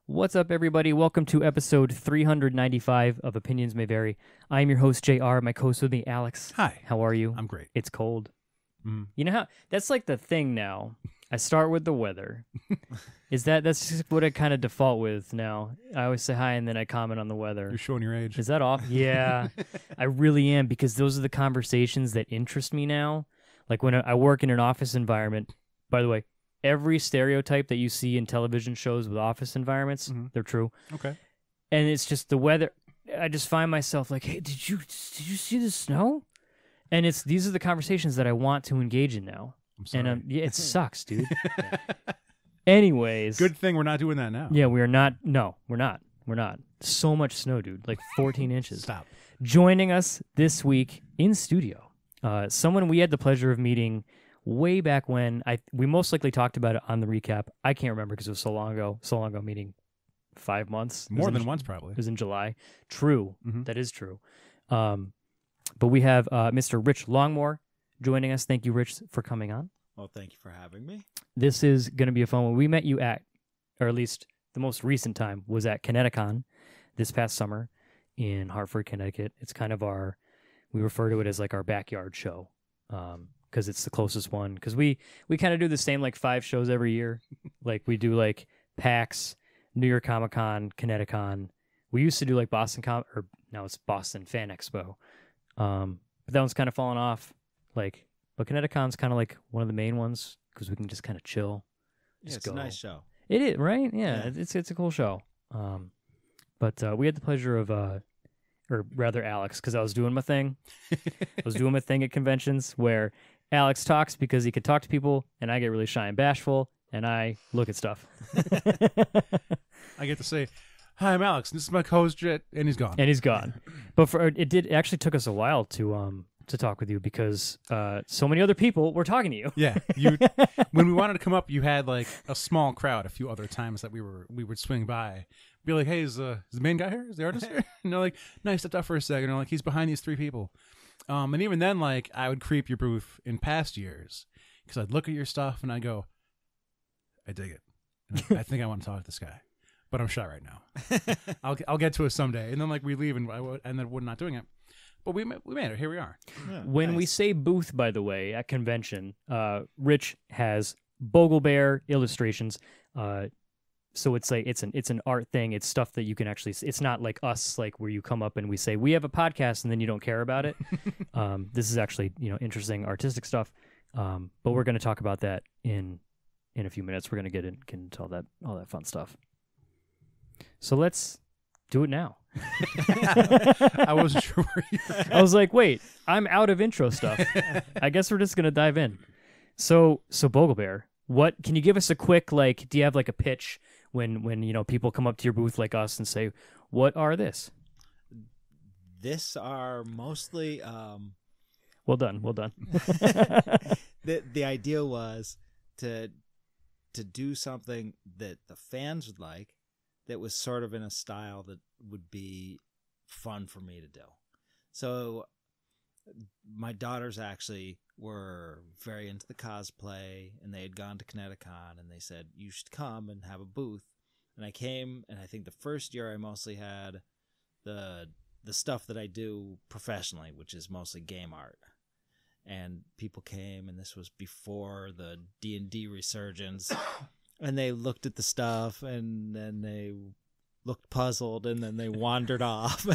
What's up, everybody? Welcome to episode 395 of Opinions May Vary. I'm your host, JR. My co-host with me, Alex. Hi. How are you? I'm great. It's cold. Mm. You know how that's like the thing now. I start with the weather. That's just what I kind of default with now. I always say hi and then I comment on the weather. You're showing your age. Is that off? Yeah, I really am, because those are the conversations that interest me now. Like when I work in an office environment. By the way, every stereotype that you see in television shows with office environments, they're true. Okay. And it's just the weather. I just find myself like, hey, did you see the snow? And these are the conversations that I want to engage in now. I'm sorry. And yeah, it sucks, dude. Anyways. Good thing we're not doing that now. Yeah, we are not. No, we're not. We're not. So much snow, dude. Like 14 inches. Stop. Joining us this week in studio, someone we had the pleasure of meeting way back when. We most likely talked about it on the recap. I can't remember because it was so long ago. Meaning 5 months. More than once, probably. It was in July. True. Mm-hmm. That is true. But we have Mr. Rich Longmore joining us. Thank you, Rich, for coming on. Well, thank you for having me. This is going to be a fun one. We met you at, or at least the most recent time, was at ConnectiCon this past summer in Hartford, Connecticut. It's kind of we refer to it as like our backyard show because it's the closest one. Because we kind of do the same like 5 shows every year. Like we do like PAX, New York Comic Con, ConnectiCon. We used to do like or now it's Boston Fan Expo. But that one's kind of fallen off. But ConnectiCon's kind of like one of the main ones because we can just kind of chill. Yeah, it's a nice show. It is, right? Yeah. It's a cool show. But we had the pleasure of, or rather Alex, because I was doing my thing. I was doing my thing at conventions where Alex talks because he could talk to people, and I get really shy and bashful, and I look at stuff. I get to say, hi, I'm Alex. This is my co-host, Jet, and he's gone. And he's gone. But it actually took us a while to talk with you because so many other people were talking to you. Yeah, when we wanted to come up, you had like a small crowd. A few other times that we would swing by, be like, "Hey, is the main guy here? Is the artist here?" And they're like, "No, he stepped out for a second." Or like, "He's behind these 3 people." And even then, like, I would creep your booth in past years because I'd look at your stuff and I go, "I dig it. And I think I want to talk to this guy." But I'm shy right now. I'll get to it someday. And then like we leave and then we're not doing it. But we made it. Here we are. Yeah, when we say booth, by the way, at convention, Rich has BogelBear Illustrations. So it's like it's an art thing. It's stuff that you can actually. It's not like us, like where you come up and we say we have a podcast and then you don't care about it. This is actually interesting artistic stuff. But we're going to talk about that in a few minutes. We're going to get into all that fun stuff. So let's do it now. I wasn't sure where you were. I was like, wait, I'm out of intro stuff. I guess we're just going to dive in. So BogelBear, what can you give us a quick, like, do you have like a pitch when people come up to your booth like us and say, what are this? This are mostly Well done. The idea was to do something that the fans would like that was sort of in a style that would be fun for me to do. So my daughters actually were very into the cosplay, and they had gone to ConnectiCon, and they said, you should come and have a booth. And I came, and I think the first year I mostly had the stuff that I do professionally, which is mostly game art. And people came, and this was before the D&D resurgence. And they looked at the stuff, and then they looked puzzled, and then they wandered off.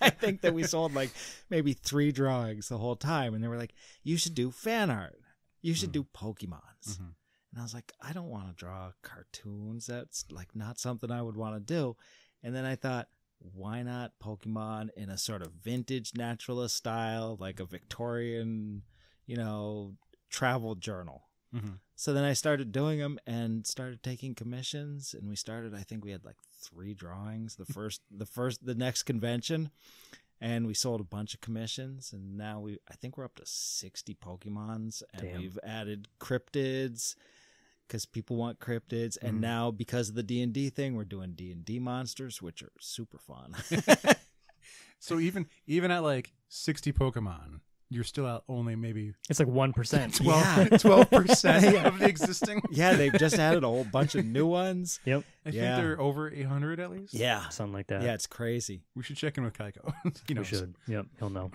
I think that we sold like maybe 3 drawings the whole time. And they were like, you should do fan art. You should do Pokemons. Mm-hmm. And I was like, I don't want to draw cartoons. That's like not something I would want to do. And then I thought, why not Pokemon in a sort of vintage naturalist style, like a Victorian, travel journal? Mm-hmm. So then I started doing them and started taking commissions, and I think we had like 3 drawings the next convention, and we sold a bunch of commissions, and now I think we're up to 60 Pokemons, and Damn. We've added cryptids because people want cryptids, and now because of the D&D thing, we're doing D&D monsters, which are super fun. So even at like 60 Pokemon, you're still out only maybe It's like 1%. 12% of the existing. Yeah, they've just added a whole bunch of new ones. Yep. I think they're over 800 at least. Yeah. Something like that. Yeah, it's crazy. We should check in with Kaiko. We should. Yep. He'll know.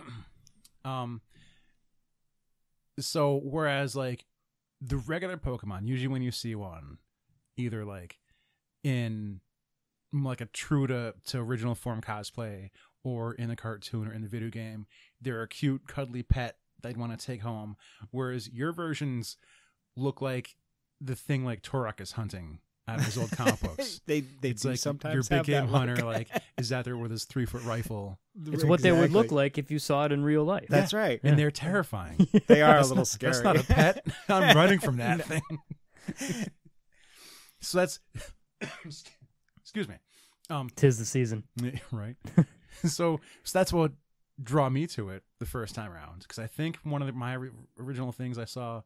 So whereas like the regular Pokemon, usually when you see one, either like in like a true to original form cosplay or in a cartoon or in the video game, they're a cute, cuddly pet that I'd want to take home. Whereas your versions look like the thing like Turok is hunting out of his old comic books. They It's do like sometimes your big have game that hunter look. like is out there with his 3-foot rifle. It's what they would look Exactly. like if you saw it in real life. That's right. And they're terrifying. They are a little scary. That's not a pet. I'm running from that thing. So that's excuse me. 'Tis the season. Right. So that's what draw me to it the first time around, because I think one of my original things I saw,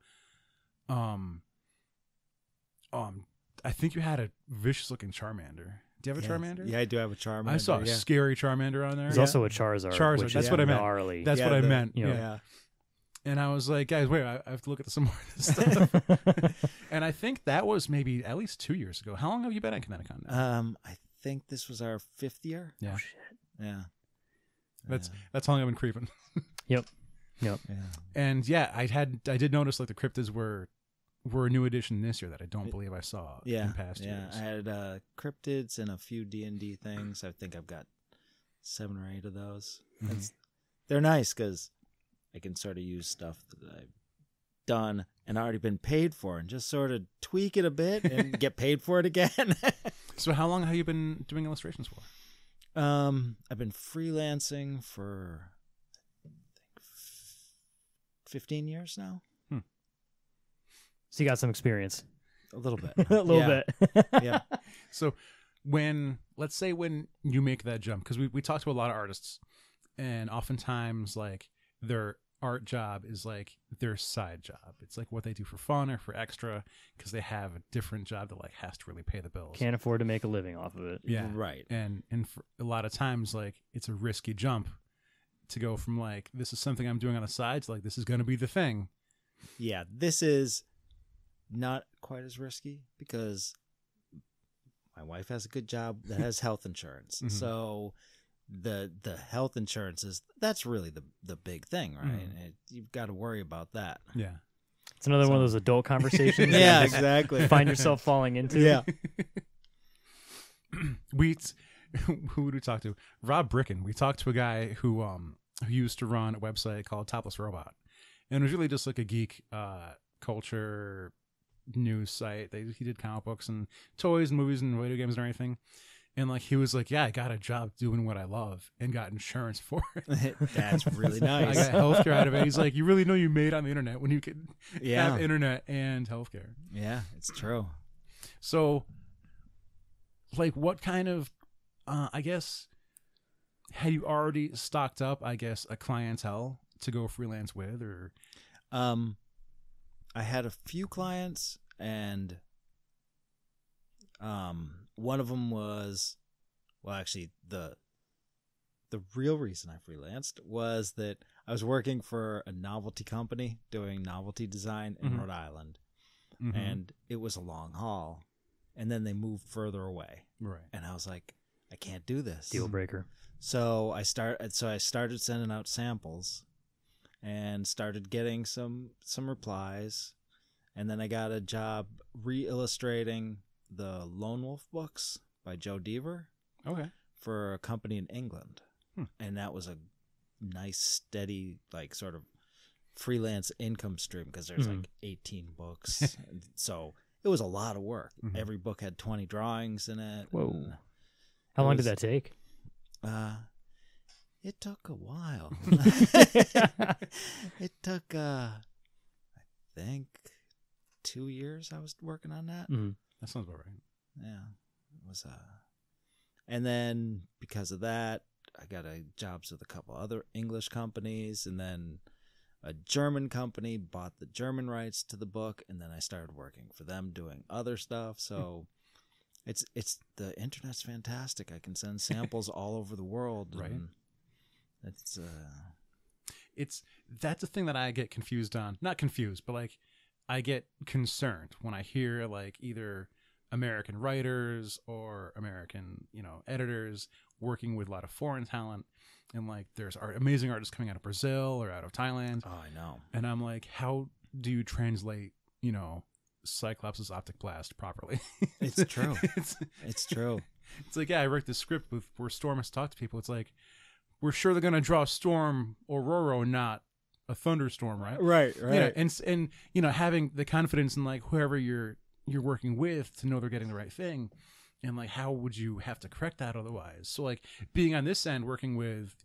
I think you had a vicious looking Charmander. Do you have a Charmander? Yeah, I do have a Charmander. I saw a yeah. scary Charmander on there. There's also a Charizard. Charizard, Which that's is what I meant. gnarly. That's what I meant. you know. Yeah. And I was like, guys, wait, I have to look at some more of this stuff. And I think that was maybe at least 2 years ago. How long have you been at ConnectiCon now? I think this was our 5th year. Yeah. Oh, shit. Yeah. That's how long I've been creeping. Yep. Yeah. And yeah, I did notice like the cryptids were a new addition this year that I don't believe I saw in past years. I had cryptids and a few D&D things. I think I've got 7 or 8 of those. Mm-hmm. They're nice because I can sort of use stuff that I've done and already been paid for and just sort of tweak it a bit and get paid for it again. So how long have you been doing illustrations for? I've been freelancing for I think 15 years now. So you got some experience. A little bit. A little bit. Yeah. So let's say when you make that jump, because we talk to a lot of artists, and oftentimes like their art job is like their side job. It's like what they do for fun or for extra, because they have a different job that like has to really pay the bills. Can't afford to make a living off of it. Yeah. Right. And for a lot of times like it's a risky jump to go from like this is something I'm doing on the side to like this is going to be the thing. Yeah, this is not quite as risky because my wife has a good job that has health insurance. Mhm. So the health insurance that's really the big thing, right? You've got to worry about that. Yeah. It's another one of those adult conversations. that Yeah, you just exactly. Find yourself falling into. Yeah. Who would we talk to? Rob Bricken. We talked to a guy who used to run a website called Topless Robot, and it was really just like a geek culture news site. He did comic books and toys and movies and video games and everything. And like he was like, yeah, I got a job doing what I love and got insurance for it. That's really I nice. got healthcare out of it. He's like, you really know you made on the internet when you can Yeah. have internet and healthcare. Yeah, it's true. So, like, what kind of, I guess, had you already stocked up, I guess, a clientele to go freelance with, or? I had a few clients, and one of them was, well, actually, the real reason I freelanced was that I was working for a novelty company doing novelty design in Mhm. Rhode Island, Mhm. and it was a long haul, and then they moved further away, Right. and I was like, I can't do this. Deal breaker. So I started sending out samples and started getting some replies, and then I got a job re-illustrating the Lone Wolf books by Joe Deaver Okay. for a company in England. Hmm. And that was a nice, steady, like sort of freelance income stream because there's like 18 books. And so it was a lot of work. Mhm. Every book had 20 drawings in it. Whoa. and How it long was- did that take? It took a while. It took, I think, 2 years I was working on that. Mhm. That sounds about right. Yeah. It was, and then because of that, I got jobs with a couple other English companies, and then a German company bought the German rights to the book, and then I started working for them doing other stuff. So it's the internet's fantastic. I can send samples all over the world. Right. And it's that's a thing that I get confused on. Not confused, but like I get concerned when I hear like either American writers or American, editors working with a lot of foreign talent, and like there's amazing artists coming out of Brazil or out of Thailand. Oh, I know. And I'm like, how do you translate, Cyclops' optic blast properly? It's true. It's true. It's like, yeah, I wrote this script where Storm has to talk to people. It's like, we're sure they're gonna draw Storm Aurora, not a thunderstorm, right? Right. And having the confidence in like whoever you're working with to know they're getting the right thing, and like how would you have to correct that otherwise? So like being on this end, working with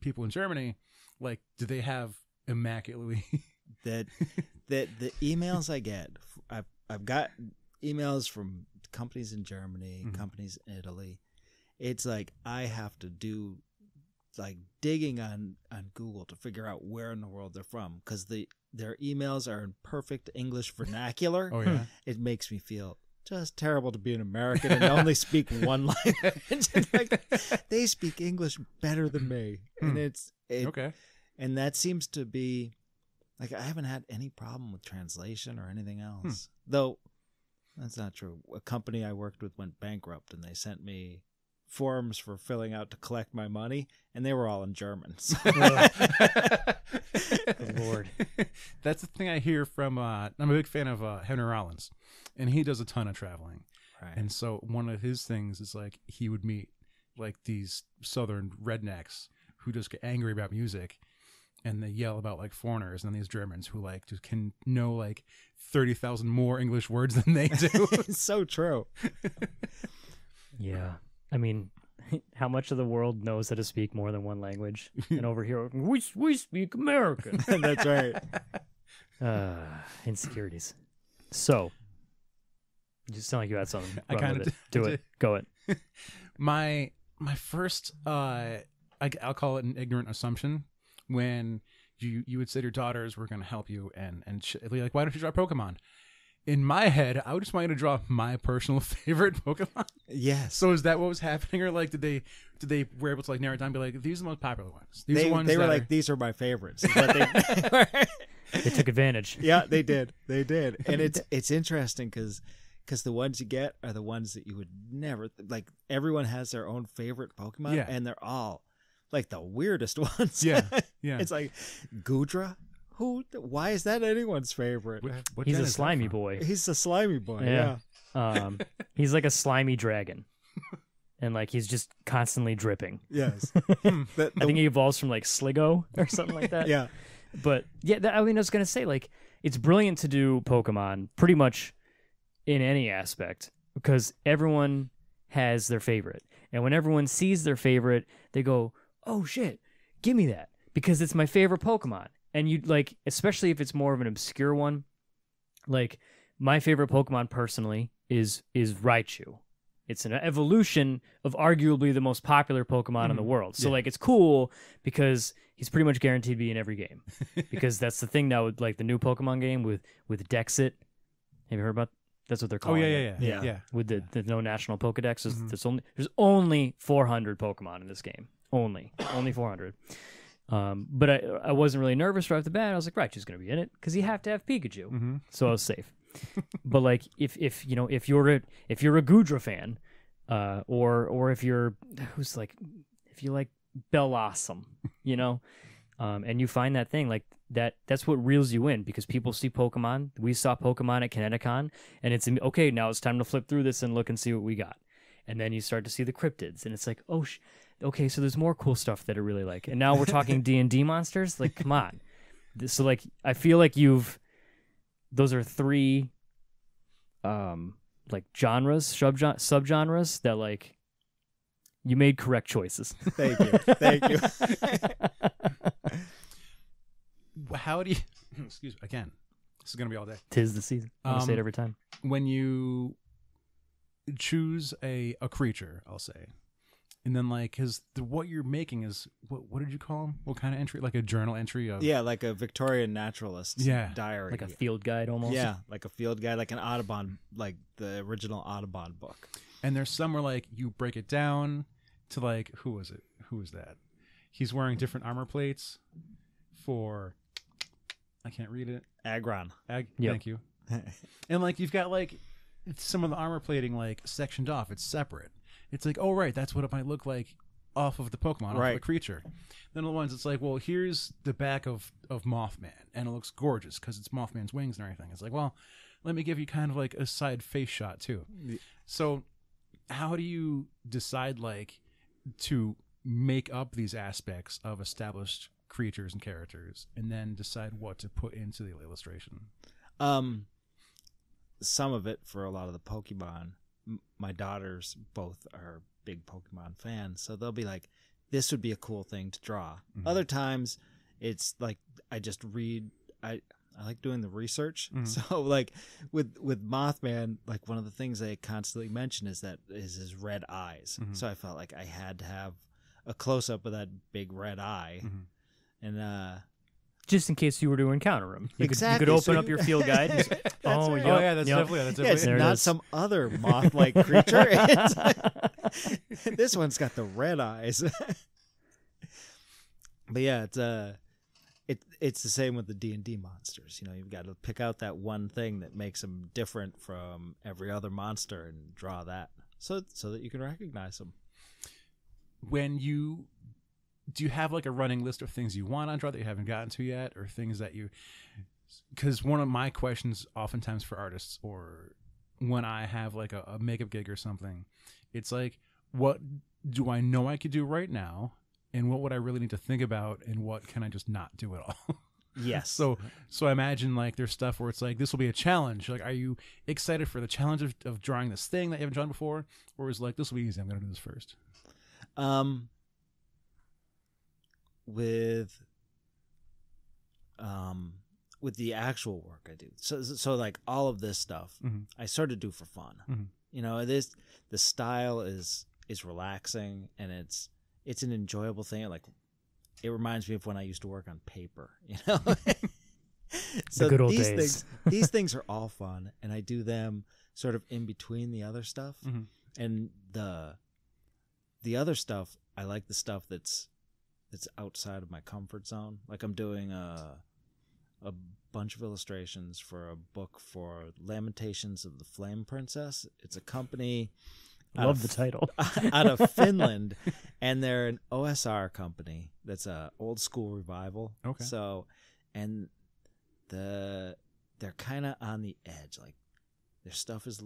people in Germany, like do they have immaculately that the emails I get, I've got emails from companies in Germany, companies in Italy. It's like I have to do like digging on Google to figure out where in the world they're from, because their emails are in perfect English vernacular. Oh yeah. It makes me feel just terrible to be an American and only speak one language. Like, they speak English better than me, and okay. And that seems to be like I haven't had any problem with translation or anything else. Though that's not true. A company I worked with went bankrupt, and they sent me forms for filling out to collect my money, and they were all in German. So. Good Lord. That's the thing I hear from I'm a big fan of Henry Rollins, and he does a ton of traveling. Right. And so one of his things is like he would meet like these southern rednecks who just get angry about music, and they yell about like foreigners, and then these Germans who like just can know like 30,000 more English words than they do. It's so true. Yeah. I mean, how much of the world knows how to speak more than one language? And over here, we speak American. That's right. Insecurities. So, you just sound like you had something. I kind of do it. Go it. My first, I'll call it an ignorant assumption when you would say to your daughters, we're going to help you, and like, why don't you draw Pokemon? In my head, I would just want you to draw my personal favorite Pokemon. Yes. So is that what was happening, or like did they were able to like narrow it down and be like, these are the most popular ones? These are the ones they were that like, these are my favorites. Is what They took advantage. Yeah, they did. They did. And it's interesting because the ones you get are the ones that you would never like. Everyone has their own favorite Pokemon, and they're all like the weirdest ones. Yeah. It's like Gudra. Why is that anyone's favorite? What He's gen a is that slimy from? boy. He's a slimy boy. Yeah. He's like a slimy dragon. And like he's just constantly dripping. Yes. I think he evolves from like Sligo or something like that. Yeah. But yeah, I mean, I was going to say, like, it's brilliant to do Pokemon pretty much in any aspect because everyone has their favorite. And when everyone sees their favorite, they go, oh shit, give me that because it's my favorite Pokemon. And you like, especially if it's more of an obscure one, like my favorite Pokemon personally is Raichu. It's an evolution of arguably the most popular Pokemon in the world. So like, it's cool because he's pretty much guaranteed to be in every game because that's the thing now with like the new Pokemon game with Dexit. Have you heard about? That's what they're calling it. Yeah. With the no national Pokedex, there's only 400 Pokemon in this game. Only 400. But I wasn't really nervous right off the bat. I was like, Raichu's going to be in it because you have to have Pikachu, so I was safe. But like, if you're a Gudra fan, or if you like Bellossom, and you find that thing like that's what reels you in because people see Pokemon. We saw Pokemon at ConnectiCon, and it's okay. Now it's time to flip through this and look and see what we got. And then you start to see the cryptids, and it's like, oh, okay, so there's more cool stuff that I really like. And now we're talking D&D monsters. Like, come on. So like, I feel like those are three, like genres, subgenres that like you made correct choices. Thank you. How do you? Excuse me. Again, this is gonna be all day. 'Tis the season. I say it every time. When you choose a creature, I'll say, and then like what you're making is what did you call them? What kind of entry? Like a journal entry of like a Victorian naturalist diary, like a field guide almost. Yeah, like a field guide, like an Audubon, like the original Audubon book. And there's some where like you break it down to like who was that? He's wearing different armor plates. for, I can't read it. Agron. Yep. Thank you. And like you've got like some of the armor plating like sectioned off. It's separate. It's like, oh right, that's what it might look like off of the Pokemon, off of the creature. Then the ones it's like, well, here's the back of Mothman, and it looks gorgeous because it's Mothman's wings and everything. It's like, well, let me give you kind of like a side face shot too. So how do you decide like to make up these aspects of established creatures and characters and then decide what to put into the illustration? Some of it for a lot of the Pokemon, my daughters both are big Pokemon fans, so they'll be like, this would be a cool thing to draw. Mm-hmm. Other times it's like I just read. I like doing the research. Mm-hmm. So like with Mothman, like one of the things they constantly mention is his red eyes. Mm-hmm. So I felt like I had to have a close up of that big red eye. Mm-hmm. And just in case you were to encounter him. You exactly. Could open up your field guide. And oh, right. Yeah, that's definitely. It's not some other moth-like creature. This one's got the red eyes. But yeah, it's the same with the D&D monsters. You know, you've got to pick out that one thing that makes them different from every other monster and draw that so that you can recognize them. Do you have like a running list of things you want to draw that you haven't gotten to yet, or things that you? Because one of my questions, oftentimes for artists, or when I have like a makeup gig or something, it's like, what do I know I could do right now, and what would I really need to think about, and what can I just not do at all? Yes. So I imagine like there's stuff where it's like, this will be a challenge. Like, are you excited for the challenge of drawing this thing that you haven't drawn before, or is like, this will be easy, I'm going to do this first? With the actual work I do, so like all of this stuff, mm-hmm. I sort of do for fun. Mm-hmm. You know, the style is relaxing, and it's an enjoyable thing. Like, it reminds me of when I used to work on paper. You know, so the good old days. These things are all fun, and I do them sort of in between the other stuff. Mm-hmm. And the other stuff, I like the stuff that's outside of my comfort zone. Like, I'm doing a bunch of illustrations for a book for Lamentations of the Flame Princess. It's a company. Love the title. Out of Finland, and they're an OSR company that's a old school revival. Okay. So, and they're kind of on the edge. Like, their stuff is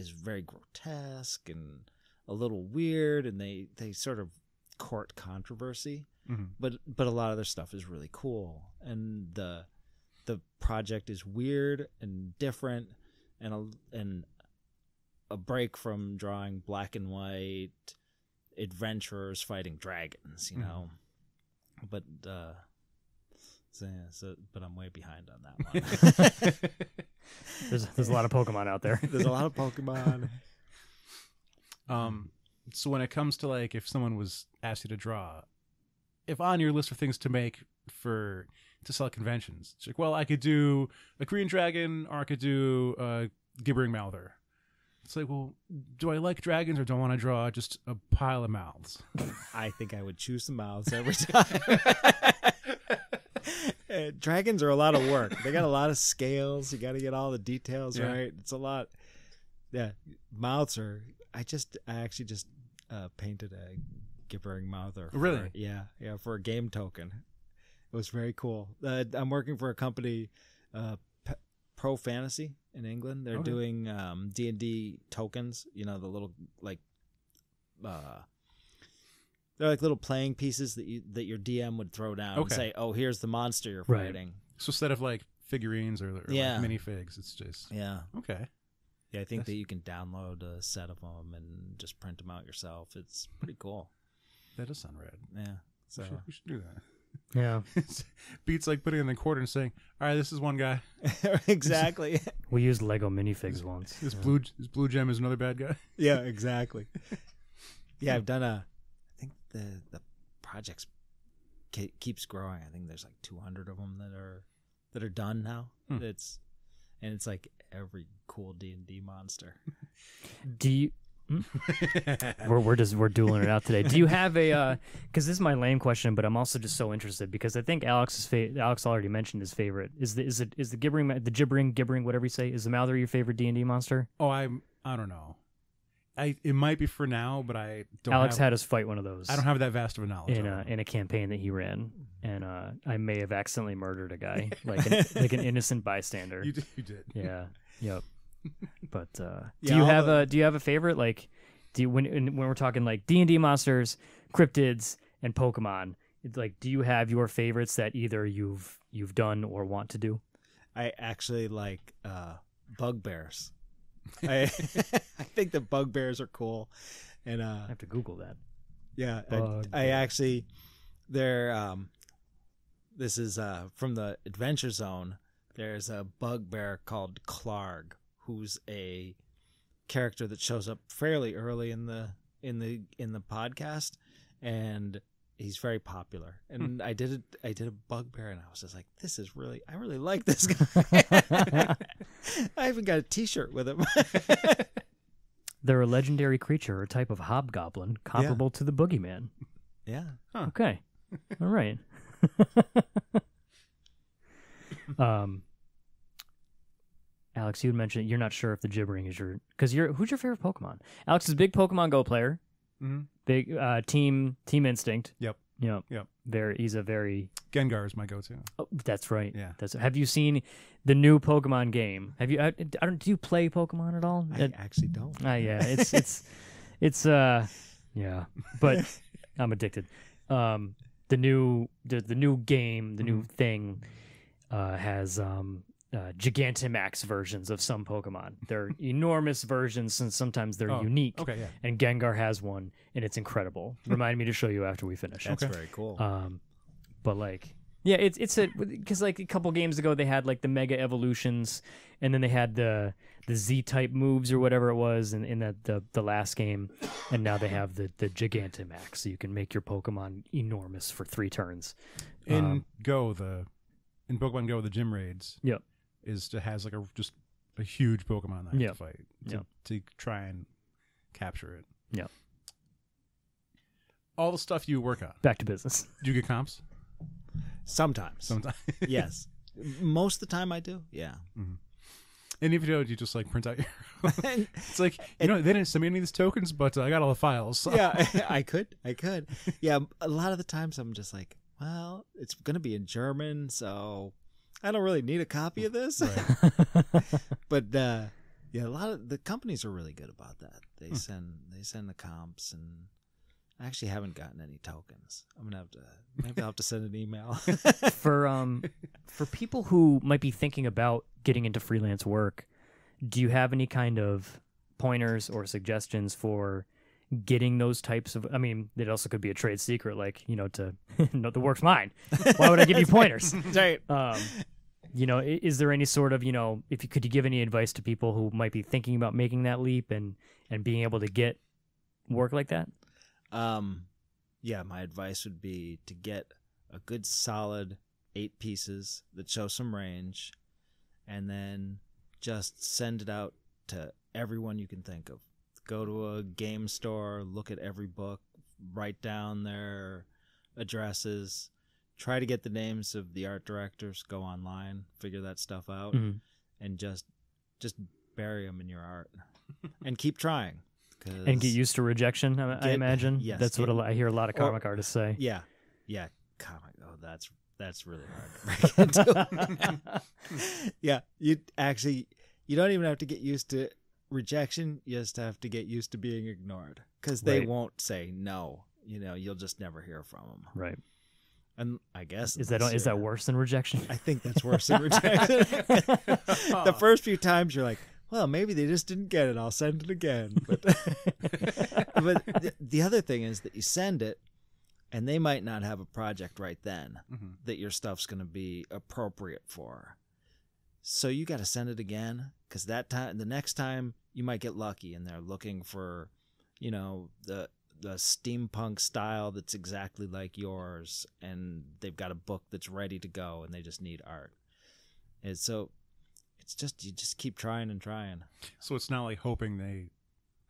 very grotesque and a little weird, and they sort of court controversy. Mm-hmm. But a lot of their stuff is really cool, and the project is weird and different, and a break from drawing black and white adventurers fighting dragons, you know. Mm-hmm. But but I'm way behind on that one. There's a lot of Pokemon out there. There's a lot of Pokemon. So when it comes to like, if someone was asked you to draw, if on your list of things to make to sell at conventions, it's like, well, I could do a green dragon, or I could do a gibbering mouther. It's like, well, do I like dragons, or do I want to draw just a pile of mouths? I think I would choose the mouths every time. Dragons are a lot of work. They got a lot of scales. You got to get all the details right. It's a lot. Yeah, mouths are. I actually just painted a gibbering mouther. Really? Yeah, for a game token. It was very cool. I'm working for a company, Pro Fantasy in England. They're doing D&D tokens. You know, the little like they're like little playing pieces that your DM would throw down and say, "Oh, here's the monster you're fighting." So instead of like figurines or like minifigs, it's just okay. Yeah, I think that you can download a set of them and just print them out yourself. It's pretty cool. That does sound rad. Yeah. So we should do that. Yeah. Beats like putting in the quarter and saying, all right, this is one guy. Exactly. We used Lego minifigs once. This blue gem is another bad guy. Yeah, exactly. Yeah, I've done I think the project keeps growing. I think there's like 200 of them that are done now. It's like every cool D&D monster. Do We're dueling it out today. Do you have a? Because this is my lame question, but I'm also just so interested because I think Alex already mentioned his favorite. Is the gibbering whatever you say? Is the Mouther your favorite D&D monster? Oh, I don't know. It might be for now, but I don't. Alex had us fight one of those. I don't have that vast of a knowledge in a campaign that he ran, and I may have accidentally murdered a guy, like an innocent bystander. You did. Yeah. Yep. But do Yeah, you have a favorite? Like, when we're talking like D&D monsters, cryptids, and Pokemon, like, do you have your favorites that either you've done or want to do? I actually like bugbears. I think the bugbears are cool, and I have to Google that. yeah, Bugbear. I actually they're this is from the Adventure Zone. There's a bugbear called Clarg, who's a character that shows up fairly early in the podcast, and he's very popular. And I did a bugbear, and I was just like, I really like this guy. I even got a T-shirt with him. They're a legendary creature, a type of hobgoblin comparable to the boogeyman. Yeah. Huh. Okay. All right. Alex, you had mentioned you're not sure if the gibbering is who's your favorite Pokemon? Alex is a big Pokemon Go player. Mm-hmm. Big Team Instinct. Yep. Yep. He's a very Gengar is my go-to. Oh, that's right. Yeah. Have you seen the new Pokemon game? Have you? Do you play Pokemon at all? I actually don't. Yeah. It's yeah. But I'm addicted. The new game, the new thing, has Gigantamax versions of some Pokemon. They're enormous versions, and sometimes they're unique. Okay, yeah. And Gengar has one, and it's incredible. Remind me to show you after we finish. That's very cool. But like, yeah, it's because like a couple games ago they had like the Mega Evolutions, and then they had the Z-type moves or whatever it was in the last game, and now they have the Gigantamax, so you can make your Pokemon enormous for 3 turns. In Pokemon Go, the gym raids. Yep. Has like just a huge Pokemon that you have to fight to try and capture it. Yeah. All the stuff you work on. Back to business. Do you get comps? Sometimes. Yes. Most of the time I do. Yeah. Mm-hmm. And if you don't, you just like print out your. It's like they didn't send me any of these tokens, but I got all the files. So. Yeah, I could. Yeah, a lot of the times I'm just like, well, it's going to be in German, so I don't really need a copy of this. Right. But a lot of the companies are really good about that. They send the comps, and I actually haven't gotten any tokens. Maybe I'll have to send an email. For people who might be thinking about getting into freelance work, do you have any kind of pointers or suggestions for getting those types of? I mean, it also could be a trade secret, like to no, the work's mine. Why would I give you pointers? Right. Is there any sort of could you give any advice to people who might be thinking about making that leap and being able to get work like that? Yeah, my advice would be to get a good solid 8 pieces that show some range, and then just send it out to everyone you can think of. Go to a game store, look at every book, write down their addresses, try to get the names of the art directors, go online, figure that stuff out, and just bury them in your art and keep trying. And get used to rejection, I imagine. Yes, that's what I hear a lot of comic artists say. Yeah, comic. Oh, that's really hard to break into. Yeah, you don't even have to get used to rejection. You just have to get used to being ignored, because they won't say no. You'll just never hear from them. Right. And I guess is that worse than rejection? I think that's worse than rejection. The first few times you're like, well, maybe they just didn't get it. I'll send it again. But the other thing is that you send it, and they might not have a project right then that your stuff's going to be appropriate for. So you got to send it again, because the next time you might get lucky, and they're looking for, the steampunk style that's exactly like yours, and they've got a book that's ready to go, and they just need art. And so you just keep trying and trying. So it's not like hoping they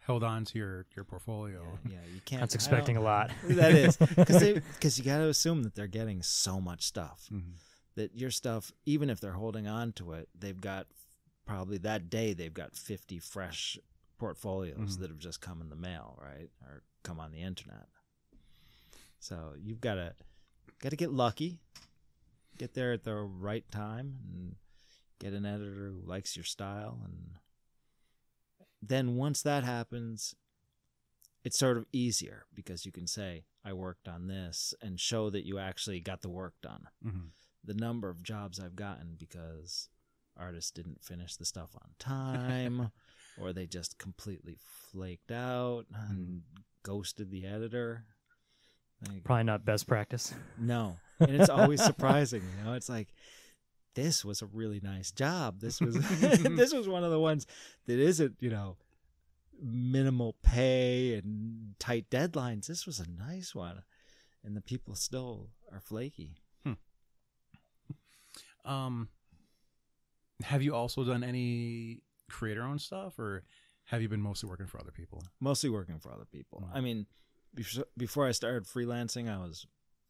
held on to your portfolio. Yeah, you can't. That's expecting a lot. That is because you got to assume that they're getting so much stuff that your stuff, even if they're holding on to it, they've got probably that day they've got 50 fresh portfolios that have just come in the mail, right, or come on the internet. So you've got to get lucky, get there at the right time, and get an editor who likes your style, and then once that happens, it's sort of easier because you can say, I worked on this, and show that you actually got the work done. The number of jobs I've gotten because artists didn't finish the stuff on time, or they just completely flaked out and ghosted the editor. Probably not best practice. No. And it's always surprising, you know? It's like, this was a really nice job. This was this was one of the ones that isn't, you know, minimal pay and tight deadlines. This was a nice one. And the people still are flaky. Have you also done any creator-owned stuff, or have you been mostly working for other people? Mostly working for other people. I mean, before I started freelancing, I was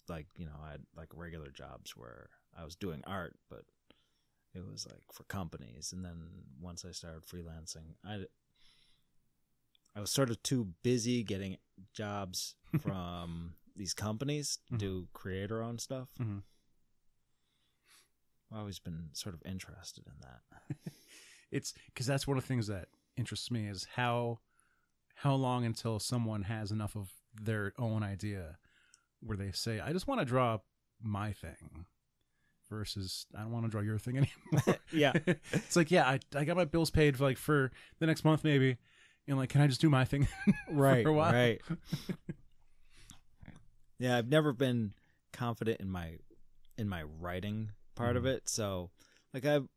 like, you know, I had like regular jobs where I was doing art, but it was like for companies. And then once I started freelancing, I was sort of too busy getting jobs from these companies to do creator-owned stuff. I've always been sort of interested in that. It's because that's one of the things that interests me is how long until someone has enough of their own idea where they say, I just want to draw my thing versus I don't want to draw your thing anymore. Yeah. It's like, yeah, I got my bills paid for the next month maybe. And like, can I just do my thing right, for a while? Right. Yeah, I've never been confident in my writing part of it. So like I've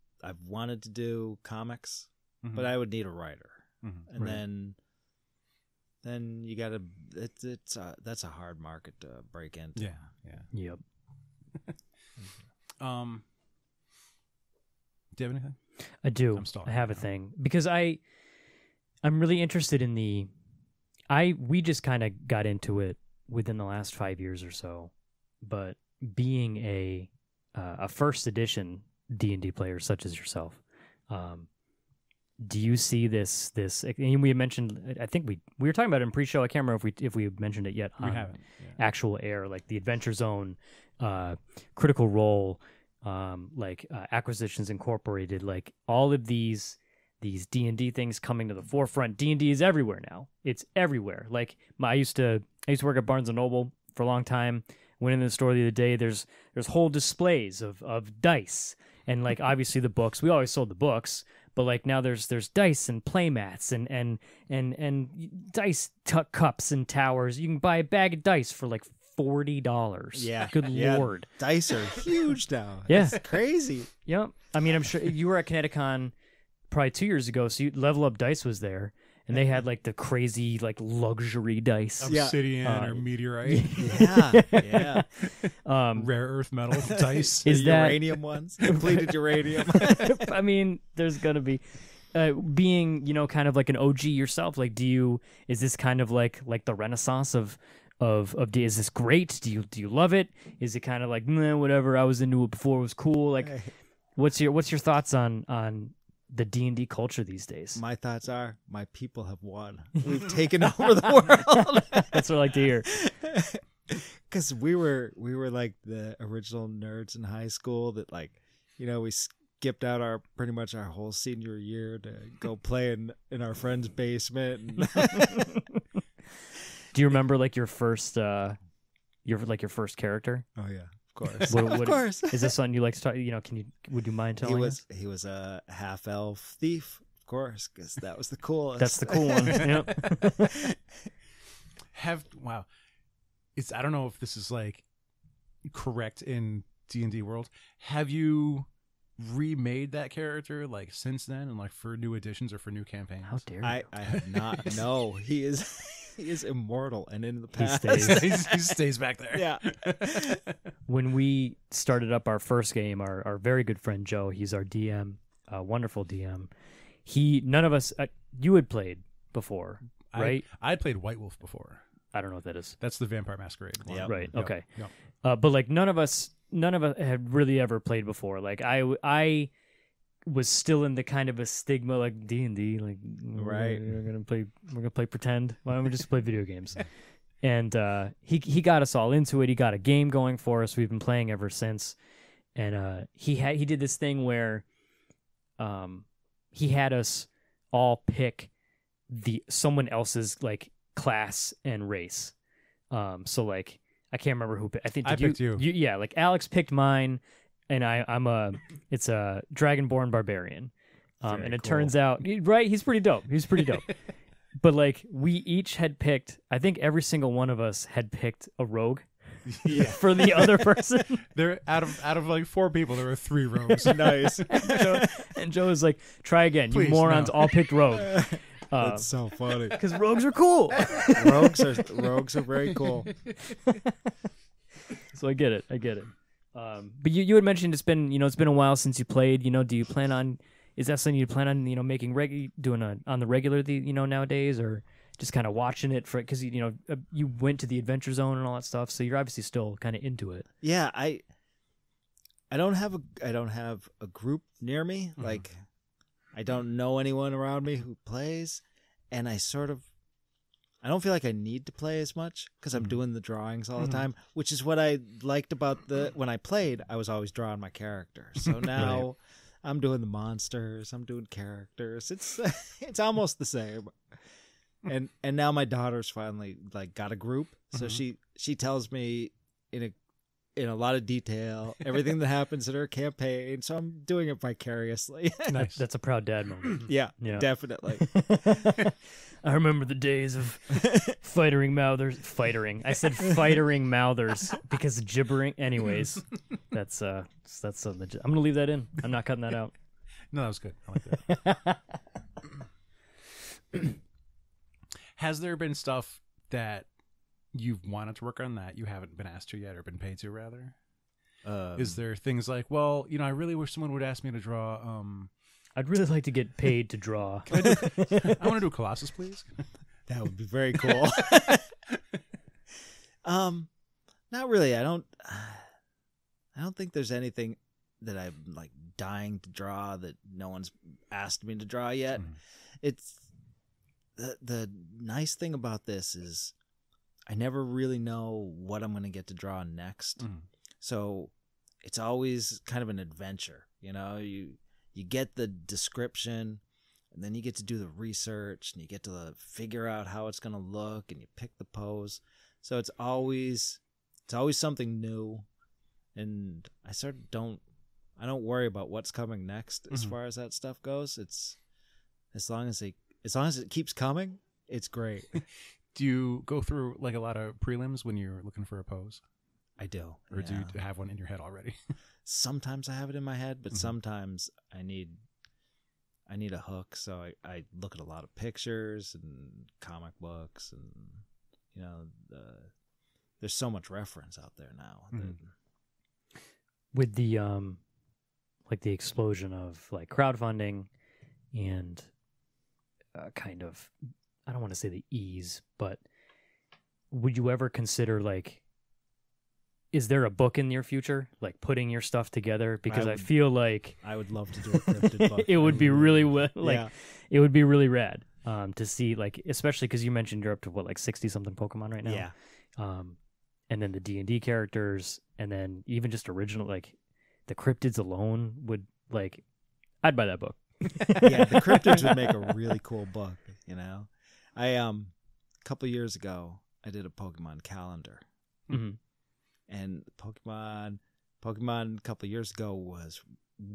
wanted to do comics, but I would need a writer. And then you got to that's a hard market to break into. Yeah. Yep. Do you have anything? I do. I have a thing because I'm really interested in we just kind of got into it within the last 5 years or so, but being a first edition D&D player such as yourself, do you see this? And we had mentioned, I think we were talking about it in pre-show. I can't remember if we mentioned it yet. We haven't. Yeah. Actual air, like the Adventure Zone, Critical Role, Acquisitions Incorporated, like all of these D&D things coming to the forefront. D&D is everywhere now. It's everywhere. Like I used to work at Barnes & Noble for a long time. Went in the store the other day. There's whole displays of dice and like obviously the books. We always sold the books, but like now there's dice and playmats and dice cups and towers. You can buy a bag of dice for like $40. Yeah. Good Lord. Dice are huge now. Yeah. It's crazy. Yep. I mean, I'm sure you were at ConnectiCon probably 2 years ago, so Level Up Dice was there, and they had like the crazy like luxury dice. Obsidian or meteorite. Yeah. Rare earth metal dice. Is that uranium ones? Depleted uranium. I mean, there's gonna be being, you know, kind of like an OG yourself. Like, is this kind of like the renaissance of is this great? Do you love it? Is it kind of like whatever? I was into it before it was cool. Like, what's your thoughts on the D&D culture these days? My thoughts are my people have won. We've taken over the world. That's what I like to hear. Because we were like the original nerds in high school that, like, you know, we skipped out pretty much our whole senior year to go play in our friend's basement. Do you remember like your first character? Oh yeah, of course. Of course. Is this something you like to talk? You know, would you mind telling us? He was a half elf thief, of course, because that was the coolest. That's the cool one. Yep. Wow. I don't know if this is like correct in D&D world. Have you remade that character like since then, and like for new editions or for new campaigns? How dare you? I have not. No, he is immortal and in the past. He stays back there. Yeah. When we started up our first game, our very good friend Joe, he's our DM, wonderful DM. None of us, you had played before. right? I'd played White Wolf before. I don't know what that is. That's the Vampire Masquerade one. Yep. Right. Yep. Okay. Yep. But like none of us had really ever played before. Like I was still in the kind of a stigma like D&D, like Right. we're gonna play pretend. Why don't we just play video games? And he got us all into it. He got a game going for us. We've been playing ever since. And he did this thing where he had us all pick someone else's like class and race. So like I can't remember who I think I picked you. Yeah, like Alex picked mine, and it's a Dragonborn barbarian. And it turns out right, he's pretty dope. But like we each had picked, I think every single one of us had picked a rogue. Yeah. For the other person. There out of like 4 people, there were 3 rogues. Nice. And Joe was like, "Try again, Please, you morons! no. All picked rogue." That's so funny. Because rogues are cool. Rogues are very cool. So I get it. But you had mentioned it's been a while since you played. Do you plan on? Is that something you plan on making doing on the regular nowadays, or just kind of watching it because you went to the Adventure Zone and all that stuff, so you're obviously still kind of into it. Yeah, I don't have a group near me. Mm-hmm. Like I don't know anyone around me who plays, and I don't feel like I need to play as much because I'm doing the drawings all the time, which is what I liked about when I played. I was always drawing my character. So now I'm doing the monsters. I'm doing characters. It's almost the same. And now my daughter's finally like got a group, so she tells me in a lot of detail everything that happens in her campaign. So I'm doing it vicariously. Nice. That's a proud dad moment. Yeah, definitely. I remember the days of fightering mouthers. I said fightering mouthers because gibbering. Anyways, that's legit. I'm gonna leave that in. I'm not cutting that out. No, that was good. I like that. Has there been stuff that you've wanted to work on that you haven't been asked to yet, or been paid to rather? Is there things like, well, I really wish someone would ask me to draw. I'd really like to get paid to draw. I want to do a Colossus, please. That would be very cool. Not really. I don't think there's anything that I'm like dying to draw that no one's asked me to draw yet. It's the nice thing about this is I never really know what I'm going to get to draw next. So it's always kind of an adventure. You get the description, and then you get to do the research, and you get to figure out how it's going to look, and you pick the pose. So it's always something new, and I don't worry about what's coming next as far as that stuff goes. It's as long as it keeps coming, it's great. Do you go through like a lot of prelims when you're looking for a pose? I do. Or do you have one in your head already? Sometimes I have it in my head, but sometimes I need a hook. So I look at a lot of pictures and comic books, and there's so much reference out there now. With the like the explosion of like crowdfunding and kind of, I don't want to say the ease, but would you ever consider like, is there a book in your future, like putting your stuff together? Because I feel like I would love to do a cryptid book. it would be really it would be really rad to see, like, especially because you mentioned you're up to what, like 60 something Pokemon right now. Yeah. And then the D&D characters, and then even just original, like the cryptids alone would, like, I'd buy that book. Yeah, the cryptids would make a really cool book. I a couple years ago I did a Pokemon calendar. And Pokemon a couple of years ago was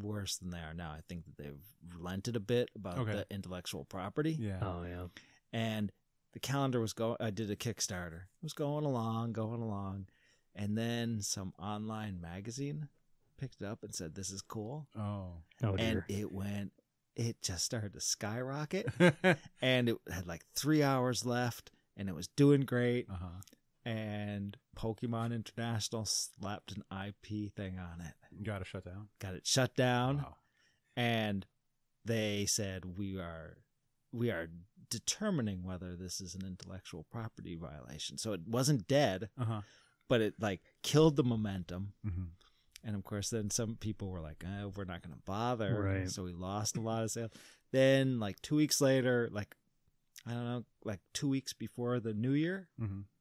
worse than they are now. I think that they've relented a bit about the intellectual property. Yeah. Oh, yeah. And the calendar was I did a Kickstarter. It was going along. And then some online magazine picked it up and said, "This is cool." Oh and dear. it just started to skyrocket. And it had like 3 hours left, and it was doing great. And Pokemon International slapped an IP thing on it. Got it shut down. Got it shut down. Wow. And they said, we are determining whether this is an intellectual property violation. So it wasn't dead, but it like killed the momentum. And of course, then some people were like, we're not going to bother. Right. So we lost a lot of sales. Then like 2 weeks later, like, I don't know, like 2 weeks before the new year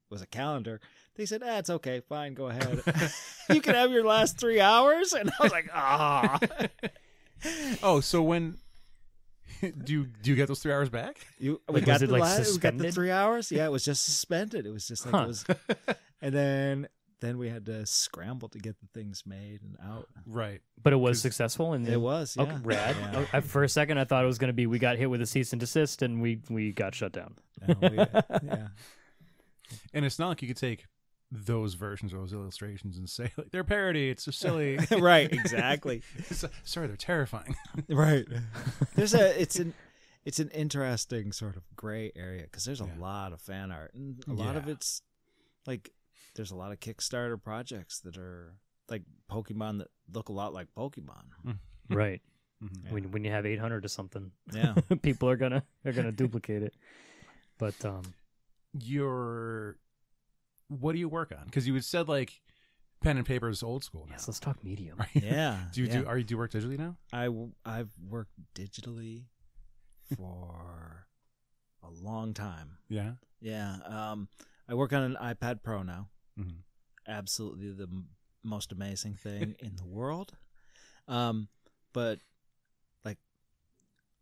was a calendar. They said, it's okay. Fine. Go ahead. You can have your last 3 hours. And I was like, Oh, so when do you get those 3 hours back? We Like, got was it, the like, we got the suspended? 3 hours. Yeah, it was just suspended. It was just like it was, and then we had to scramble to get the things made and out. Right. But it was successful, and It was, yeah. okay, rad. Yeah. For a second, I thought it was going to be we got hit with a cease and desist, and we got shut down. Yeah. And it's not like you could take those versions of those illustrations and say like they're parody. It's just silly. Right. Exactly. Sorry, they're terrifying. Right. It's an interesting sort of gray area because there's a lot of fan art, and a lot of it's like there's a lot of Kickstarter projects that are like Pokemon that look a lot like Pokemon. Right. Yeah. When you have 800 or something, Yeah. people are gonna duplicate it. But what do you work on? Because you had said like pen and paper is old school now. yes, let's talk medium. Right? Yeah. Do you work digitally now? I've worked digitally for a long time. Yeah. Yeah. I work on an iPad Pro now. Mm-hmm. Absolutely the most amazing thing in the world. But like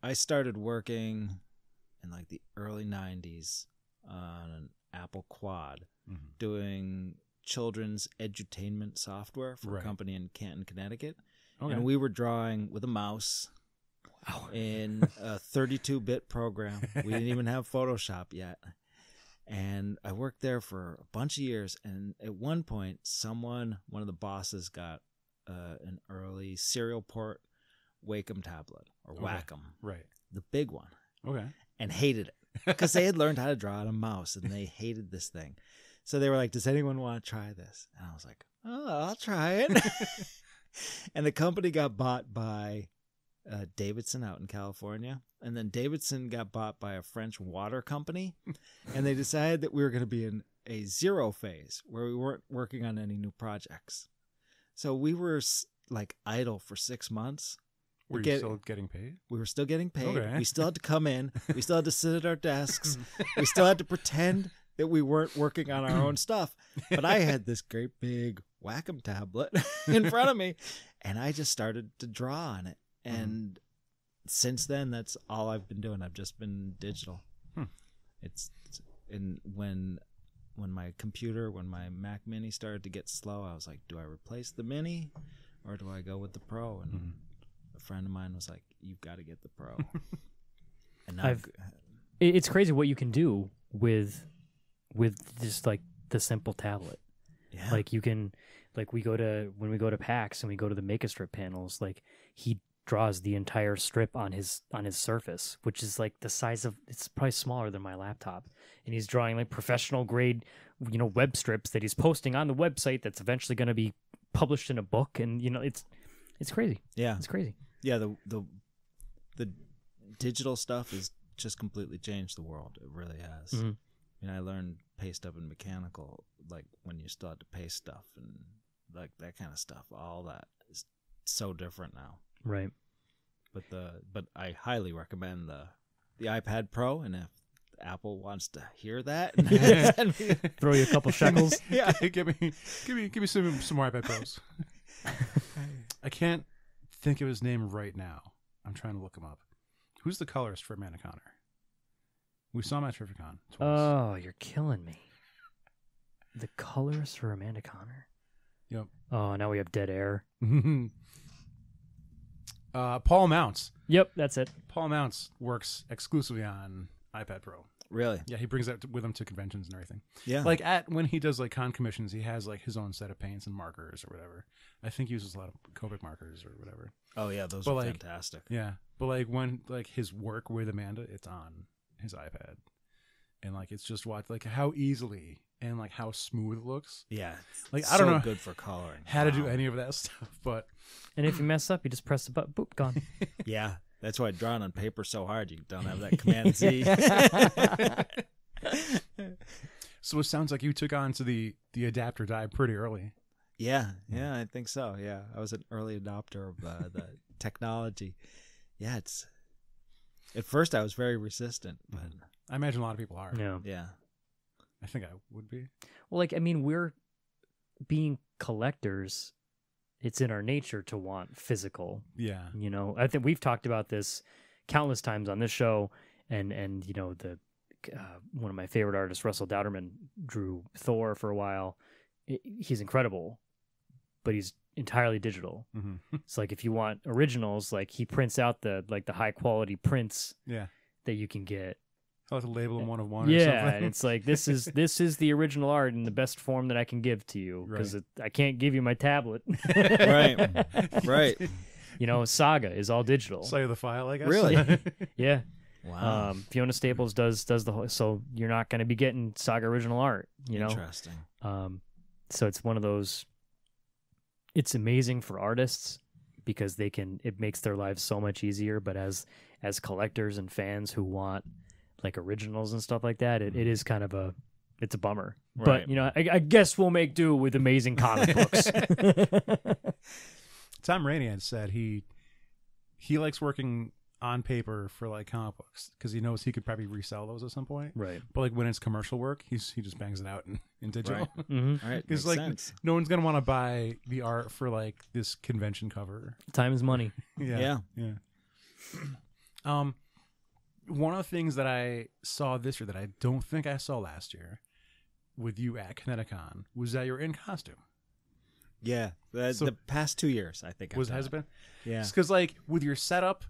I started working in like the early 90s on an Apple Quad doing children's edutainment software for a company in Canton, Connecticut. Okay. And we were drawing with a mouse in a 32-bit program. We didn't even have Photoshop yet. And I worked there for a bunch of years. And at one point, one of the bosses got an early serial port Wacom tablet or Wacom. Right. The big one. Okay. And hated it because they had learned how to draw on a mouse and they hated this thing. So they were like, does anyone want to try this? And I was like, I'll try it. And the company got bought by Davidson out in California. And then Davidson got bought by a French water company. And they decided that we were going to be in a zero phase where we weren't working on any new projects. So we were like idle for 6 months. Were you still getting paid? We were still getting paid. Okay. We still had to come in. We still had to sit at our desks. We still had to pretend that we weren't working on our own stuff. But I had this great big Wacom tablet in front of me, and I just started to draw on it. And since then, that's all I've been doing. I've just been digital. When my Mac Mini started to get slow, I was like, do I replace the Mini or do I go with the Pro? And a friend of mine was like, you've got to get the Pro. And now it's crazy what you can do with just like the simple tablet. Yeah. Like you can, like when we go to PAX and we go to the Make-A-Strip panels, like he draws the entire strip on his surface, which is like the size of, it's probably smaller than my laptop. And he's drawing like professional grade, web strips that he's posting on the website that's eventually going to be published in a book. And it's crazy. Yeah. It's crazy. Yeah, the digital stuff has just completely changed the world. It really has. Mm-hmm. I learned paste up and mechanical, like when you still had to paste stuff and like that kind of stuff. All that is so different now. Right. But I highly recommend the iPad Pro, and if Apple wants to hear that, throw you a couple shekels. Yeah, give me some more iPad Pros. I can't think of his name right now. I'm trying to look him up. Who's the colorist for Amanda Connor? We saw him at TriffiCon twice. Oh, you're killing me. The colorist for Amanda Connor? Yep. Oh, now we have dead air. Paul Mounts. Yep, that's it. Paul Mounts works exclusively on iPad Pro. Really? Yeah, he brings that with him to conventions and everything. Yeah. Like when he does like con commissions, he has like his own set of paints and markers or whatever. I think he uses a lot of Copic markers or whatever. Oh yeah, those are fantastic. Yeah, but like when like his work with Amanda, it's on his iPad, and like it's just like how easily and like how smooth it looks. Yeah, like I don't know, good for coloring. How to do any of that stuff, but and if you mess up, you just press the button, boop, gone. Yeah, That's why drawing on paper so hard. You don't have that Command Z. So it sounds like you took on to the adapt or die pretty early. Yeah, I think so. Yeah, I was an early adopter of the technology. Yeah, at first I was very resistant, but I imagine a lot of people are. yeah. I think I would be. Well, like, I mean, we're being collectors. It's in our nature to want physical. Yeah. You know, I think we've talked about this countless times on this show, and you know, the one of my favorite artists, Russell Dowderman, drew Thor for a while. He's incredible, but he's entirely digital. Mm-hmm. It's like if you want originals, like he prints out the high quality prints that you can get. I'll have to label them one of one. Yeah, or something. and it's like this is the original art in the best form that I can give to you because I can't give you my tablet. Right. You know, Saga is all digital. Save the file, I guess. Really? Yeah. Wow. Fiona Staples does the whole, so you're not going to be getting Saga original art. You know. Interesting. So it's one of those. It's amazing for artists because it makes their lives so much easier. But as collectors and fans who want like originals and stuff like that, it is kind of it's a bummer. Right. But you know, I guess we'll make do with amazing comic books. Tom Rainey had said he likes working on paper for like comic books because he knows he could probably resell those at some point. Right. But like when it's commercial work, he just bangs it out in digital. Right. Mm-hmm. All right. Because Makes like sense. no one's gonna want to buy the art for like this convention cover. Time is money. Yeah. One of the things that I saw this year that I don't think I saw last year with you at ConnectiCon was that you're in costume. Yeah. The past 2 years, I think. Has it been? Yeah. Because like with your setup,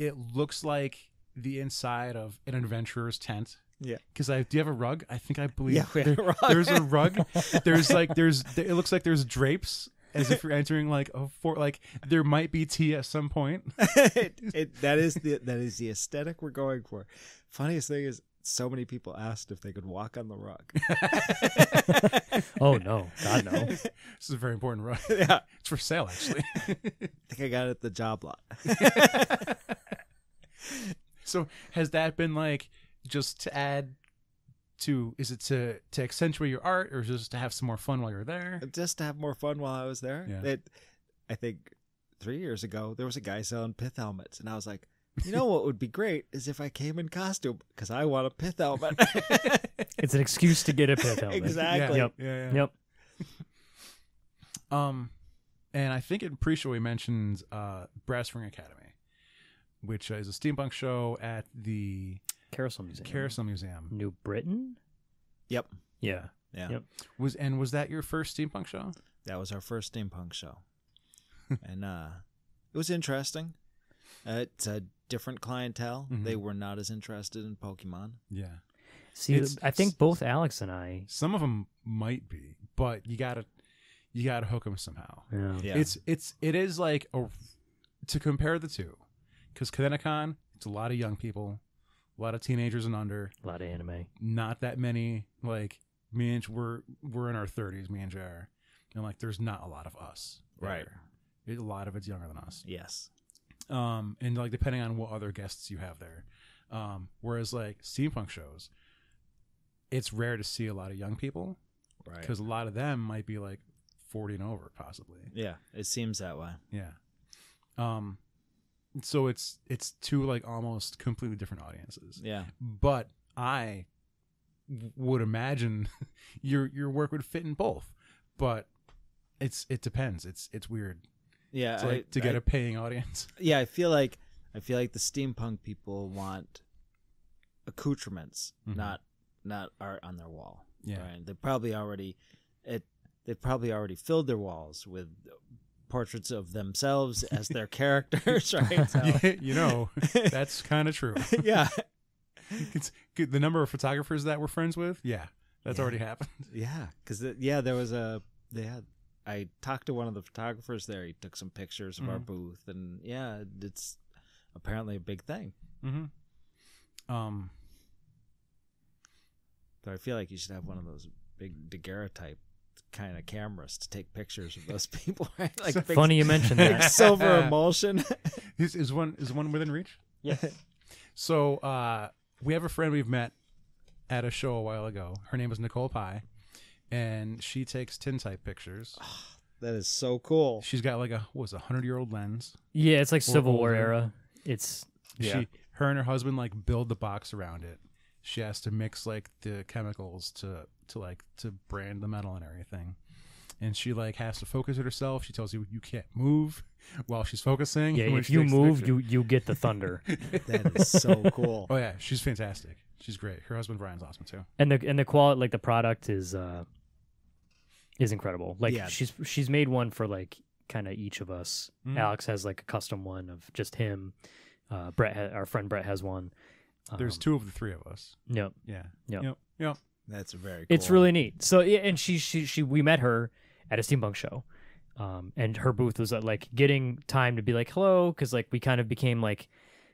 it looks like the inside of an adventurer's tent. Yeah. Because do you have a rug? I believe. Yeah, we have a rug. There's a rug. It looks like there's drapes as if you're entering like there might be tea at some point. That is the aesthetic we're going for. Funniest thing is so many people asked if they could walk on the rug. Oh no, God no. This is a very important rug. Yeah. It's for sale actually. I think I got it at the job lot. So has that been like just to add to, is it to accentuate your art or just to have some more fun while you're there? Just to have more fun while I was there. Yeah. I think 3 years ago, there was a guy selling pith helmets, and I was like, you know what would be great is if I came in costume because I want a pith helmet. It's an excuse to get a pith helmet. Exactly. Yep. Yeah. And I think in pre-show we mentioned Brass Ring Academy, which is a steampunk show at the Carousel Museum. New Britain? Yep. Yeah. Yeah. Yep. Was that your first steampunk show? That was our first steampunk show. And it was interesting. It's a different clientele. Mm-hmm. They were not as interested in Pokemon. Yeah. See, I think both Alex and I. Some of them might be, but you gotta hook them somehow. Yeah. It is like to compare the two, because ConnectiCon, it's a lot of young people, a lot of teenagers and under, A lot of anime. not that many. Like me and we're in our 30s, me and JR, and like there's not a lot of us. Right. A lot of it's younger than us. Yes. And like depending on what other guests you have there, whereas like steampunk shows, it's rare to see a lot of young people, Right. because a lot of them might be like 40 and over, possibly. Yeah, it seems that way. Yeah. So it's two like almost completely different audiences. Yeah. But I would imagine your work would fit in both, but it depends. It's weird. Yeah. It's like to get a paying audience. Yeah, I feel like the steampunk people want accoutrements, Mhm. not art on their wall. Yeah. Right? They probably already filled their walls with portraits of themselves as their characters, right? So, Yeah, that's kind of true. yeah. It's good. The number of photographers that we're friends with, that's Yeah. already happened. Yeah, because I talked to one of the photographers there. He took some pictures of our Mhm. booth, and yeah, it's apparently a big thing. Mm-hmm. But I feel like you should have one of those big daguerreotype kind of cameras to take pictures of those people. Right? Like big, Funny you mentioned that. silver emulsion. Is one within reach? Yes. So we have a friend we've met at a show a while ago. Her name is Nicole Pye, and she takes tintype pictures. That is so cool. She's got like a 100-year-old lens. Yeah, it's like Civil War older. era. It's Her and her husband like build the box around it. She has to mix like the chemicals to brand the metal and everything. And she like has to focus it herself. She tells you can't move while she's focusing. Yeah, when if she you takes the move, picture. you get the thunder. That is so cool. Oh yeah, she's fantastic. She's great. Her husband Brian's awesome too. And the quality, like the product is incredible. Like she's made one for like kind of each of us. Alex has like a custom one of just him. Our friend Brett has one. There's two of the three of us. Yep. Yeah. Yep. That's very cool. It's really neat. So yeah, and she we met her at a steampunk show. And her booth was like getting time to be like hello, because like we kind of became like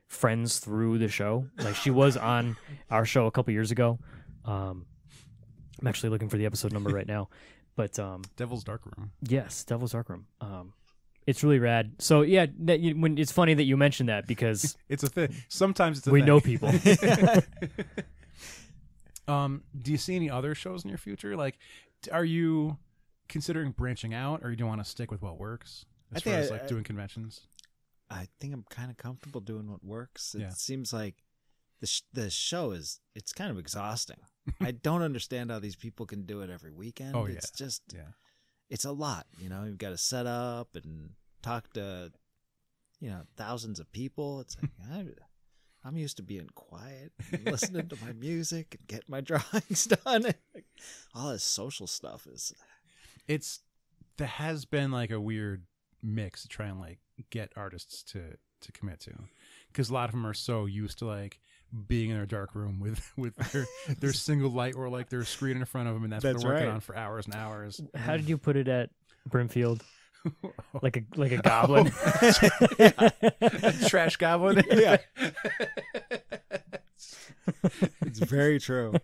friends through the show. Like she was on our show a couple years ago. I'm actually looking for the episode number right now, but Devil's Dark Room. Yes, Devil's Dark Room. It's really rad. So yeah, when it's funny that you mentioned that because it's a thing. Sometimes it's a we thing. know people. Do you see any other shows in your future? Like, are you considering branching out, or you don't want to stick with what works as far as like doing conventions? I think I'm kind of comfortable doing what works. It seems like the show it's kind of exhausting. I don't understand how these people can do it every weekend. Oh, it's just it's a lot. You've got to set up and talk to thousands of people. It's like I'm used to being quiet and listening to my music and getting my drawings done. Like, all this social stuff there has been like a weird mix to try and like get artists to commit to, because a lot of them are so used to like being in their dark room with their single light or like their screen in front of them, and that's what they're working on for hours and hours. How did you put it at Brimfield? Like a goblin, a trash goblin. Yeah, it's very true.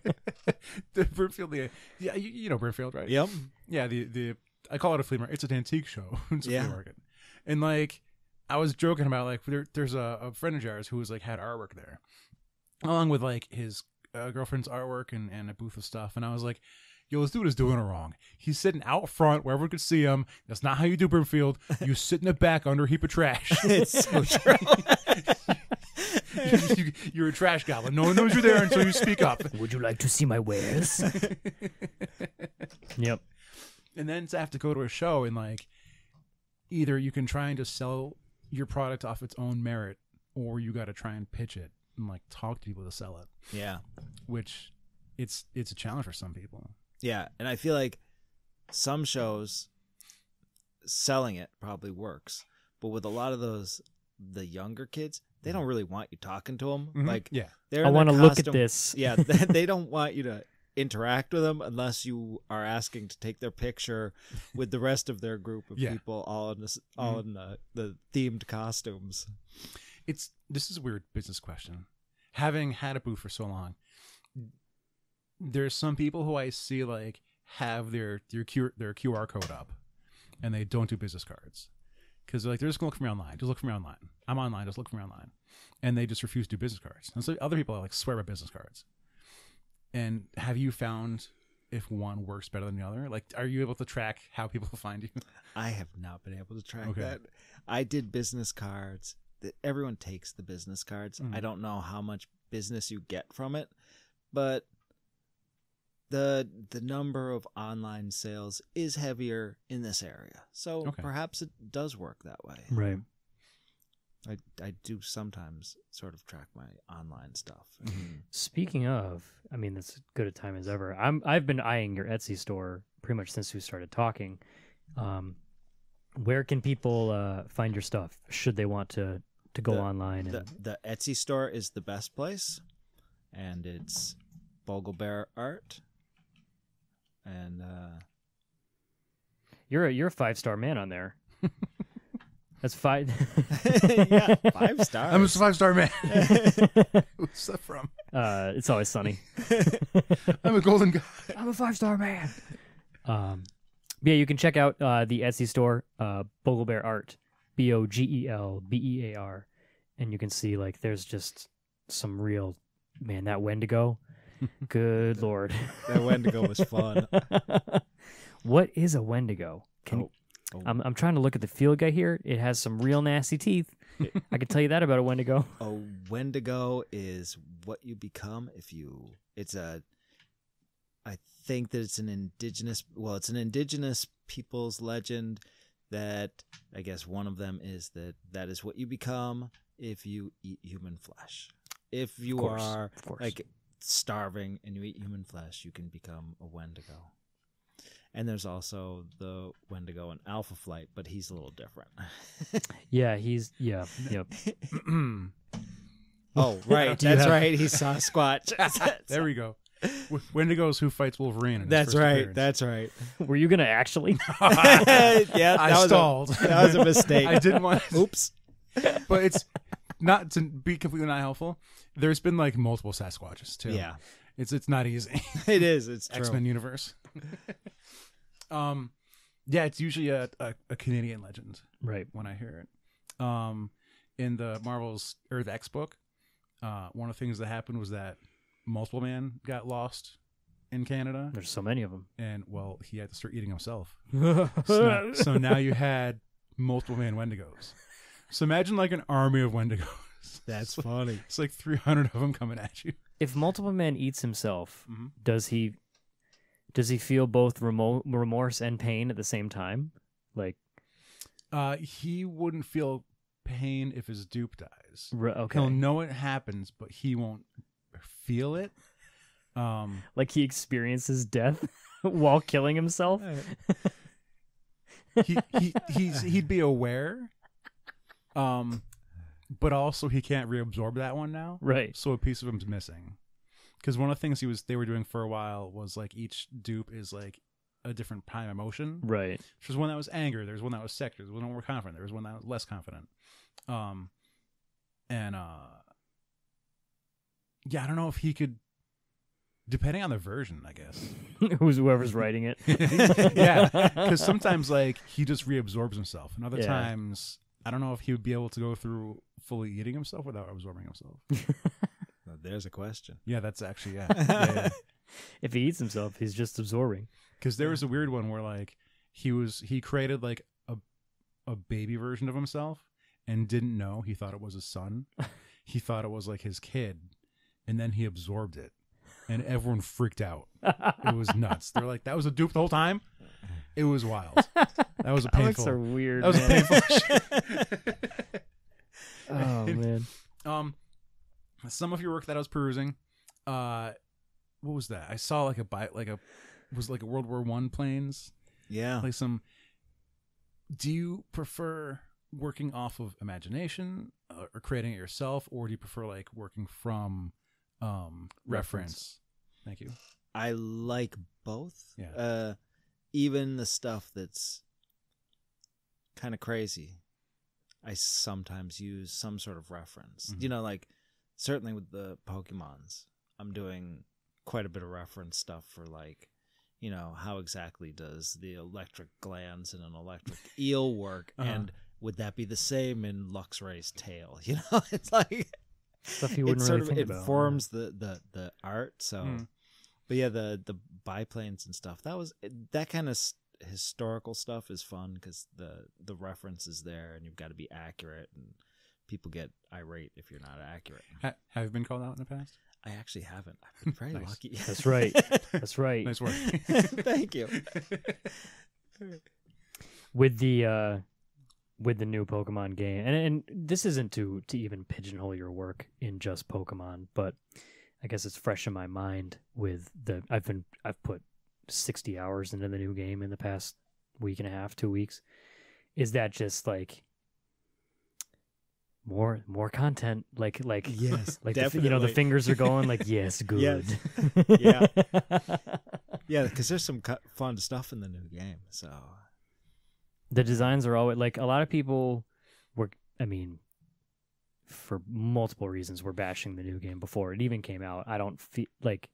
The Brimfield, you know Brimfield, right? Yep. Yeah, the I call it a flea market. It's an antique show. It's a flea Yeah. market, and like I was joking about like there's a friend of ours who was like had artwork there, along with like his girlfriend's artwork and a booth of stuff, and I was like, yo, this dude is doing it wrong. He's sitting out front where everyone could see him. That's not how you do Brimfield. You sit in the back under a heap of trash. It's so true. You're a trash goblin. No one knows you're there until you speak up. Would you like to see my wares? Yep. And then to have to go to a show and like either you can try and just sell your product off its own merit, or you got to try and pitch it and like talk to people to sell it. Yeah. Which it's a challenge for some people. Yeah, and I feel like some shows selling it probably works, but with a lot of the younger kids, they don't really want you talking to them. Mm-hmm. Like, yeah, they're I want to look at this. Yeah, they don't want you to interact with them unless you are asking to take their picture with the rest of their group of people, all in the themed costumes. This is a weird business question. Having had a booth for so long, there's some people who I see like have their QR code up, and they don't do business cards because they're like, they're just gonna look for me online. Just look for me online. I'm online. Just look for me online, and they just refuse to do business cards. And so other people like swear by business cards. And have you found if one works better than the other? Like, are you able to track how people find you? I have not been able to track that. I did business cards. Everyone takes the business cards. I don't know how much business you get from it, but the number of online sales is heavier in this area. So perhaps it does work that way. Right. I do sometimes sort of track my online stuff. Speaking of, I mean, that's as good a time as ever. I've been eyeing your Etsy store pretty much since we started talking. Where can people find your stuff should they want to go online? The Etsy store is the best place, and it's BogelBear Art. And you're a 5-star man on there. That's 5. Yeah, 5 stars. I'm a 5-star man. What's that from? It's Always Sunny. I'm a golden guy. I'm a 5-star man. Yeah, you can check out the Etsy store, BogelBear Art, BogelBear, and you can see like there's just some real that Wendigo. Good Lord, That Wendigo was fun. What is a Wendigo? Oh. I'm trying to look at the field guide here. It has some real nasty teeth. I can tell you that about a Wendigo. A Wendigo is what you become if you. I think that it's an indigenous people's legend that I guess one of them is that is what you become if you eat human flesh. If you are like starving and you eat human flesh, you can become a Wendigo. And there's also the Wendigo in Alpha Flight, but he's a little different. Yep. Oh, right. That's right. He saw Squatch. There we go. Wendigos who fights Wolverine. In his That's first right. appearance. That's right. Were you gonna actually? Yeah, I stalled. That was a mistake. I didn't want. Oops. But it's not to be completely not helpful. There's been like multiple Sasquatches too. Yeah, it's not easy. it is. It's true. X-Men universe. Yeah, it's usually a Canadian legend, Right. when I hear it. In the Marvel's Earth X book, one of the things that happened was that Multiple Man got lost in Canada, There's so many of them. and well, he had to start eating himself. So now you had Multiple Man Wendigos. So imagine like an army of Wendigos. That's funny. It's like 300 of them coming at you. If Multiple Man eats himself, Mhm. does he feel both remorse and pain at the same time? Like, He wouldn't feel pain if his dupe dies. okay, He'll know it happens, but he won't feel it. like he experiences death while killing himself. He'd be aware, but also he can't reabsorb that one now. Right. So a piece of him's missing. Because one of the things they were doing for a while was like each dupe is like a different prime emotion. Right. There's one that was anger. There's one that was sex. There's one more confident. There was one that was less confident. Yeah, I don't know if he could, depending on the version, I guess. Whoever's writing it. Yeah, because sometimes like he just reabsorbs himself, and other Yeah. times I don't know if he would be able to go through fully eating himself without absorbing himself. Well, there's a question. Yeah, that's actually yeah. If he eats himself, he's just absorbing. Because there was a weird one where like he created like a baby version of himself and didn't know. He thought it was his son. He thought it was like his kid, and then he absorbed it, and everyone freaked out. It was nuts. They're like, that was a dupe the whole time. It was wild. That was a Comics painful. are weird. That was man. a painful. Oh man. Some of your work that I was perusing, what was that? I saw like was like a World War I planes. Yeah. Like some. Do you prefer working off of imagination or creating it yourself, or do you prefer like working from reference? Thank you. I like both. Yeah. Even the stuff that's kind of crazy, I sometimes use some sort of reference. Mhm. You know, like certainly with the Pokemons, I'm doing quite a bit of reference stuff for like, you know, how exactly does the electric glands in an electric eel work, and would that be the same in Luxray's tail? You know, it's like Stuff you wouldn't really think about. It forms the art. So, Mm. but yeah, the biplanes and stuff. That kind of historical stuff is fun because the reference is there, and you've got to be accurate, and people get irate if you're not accurate. Have you been called out in the past? I actually haven't. I've been very Nice. lucky. That's right. That's right. Nice work. Thank you. With the new Pokemon game, and this isn't to even pigeonhole your work in just Pokemon, but I guess it's fresh in my mind with I've put 60 hours into the new game in the past week and a half, 2 weeks. Is that just like more content? Like Yes, like the definitely. fingers are going like yes, good. Yes. Yeah. Yeah, because there's some fun stuff in the new game. So The designs are always like a lot of people were. I mean, for multiple reasons, were bashing the new game before it even came out. I don't feel like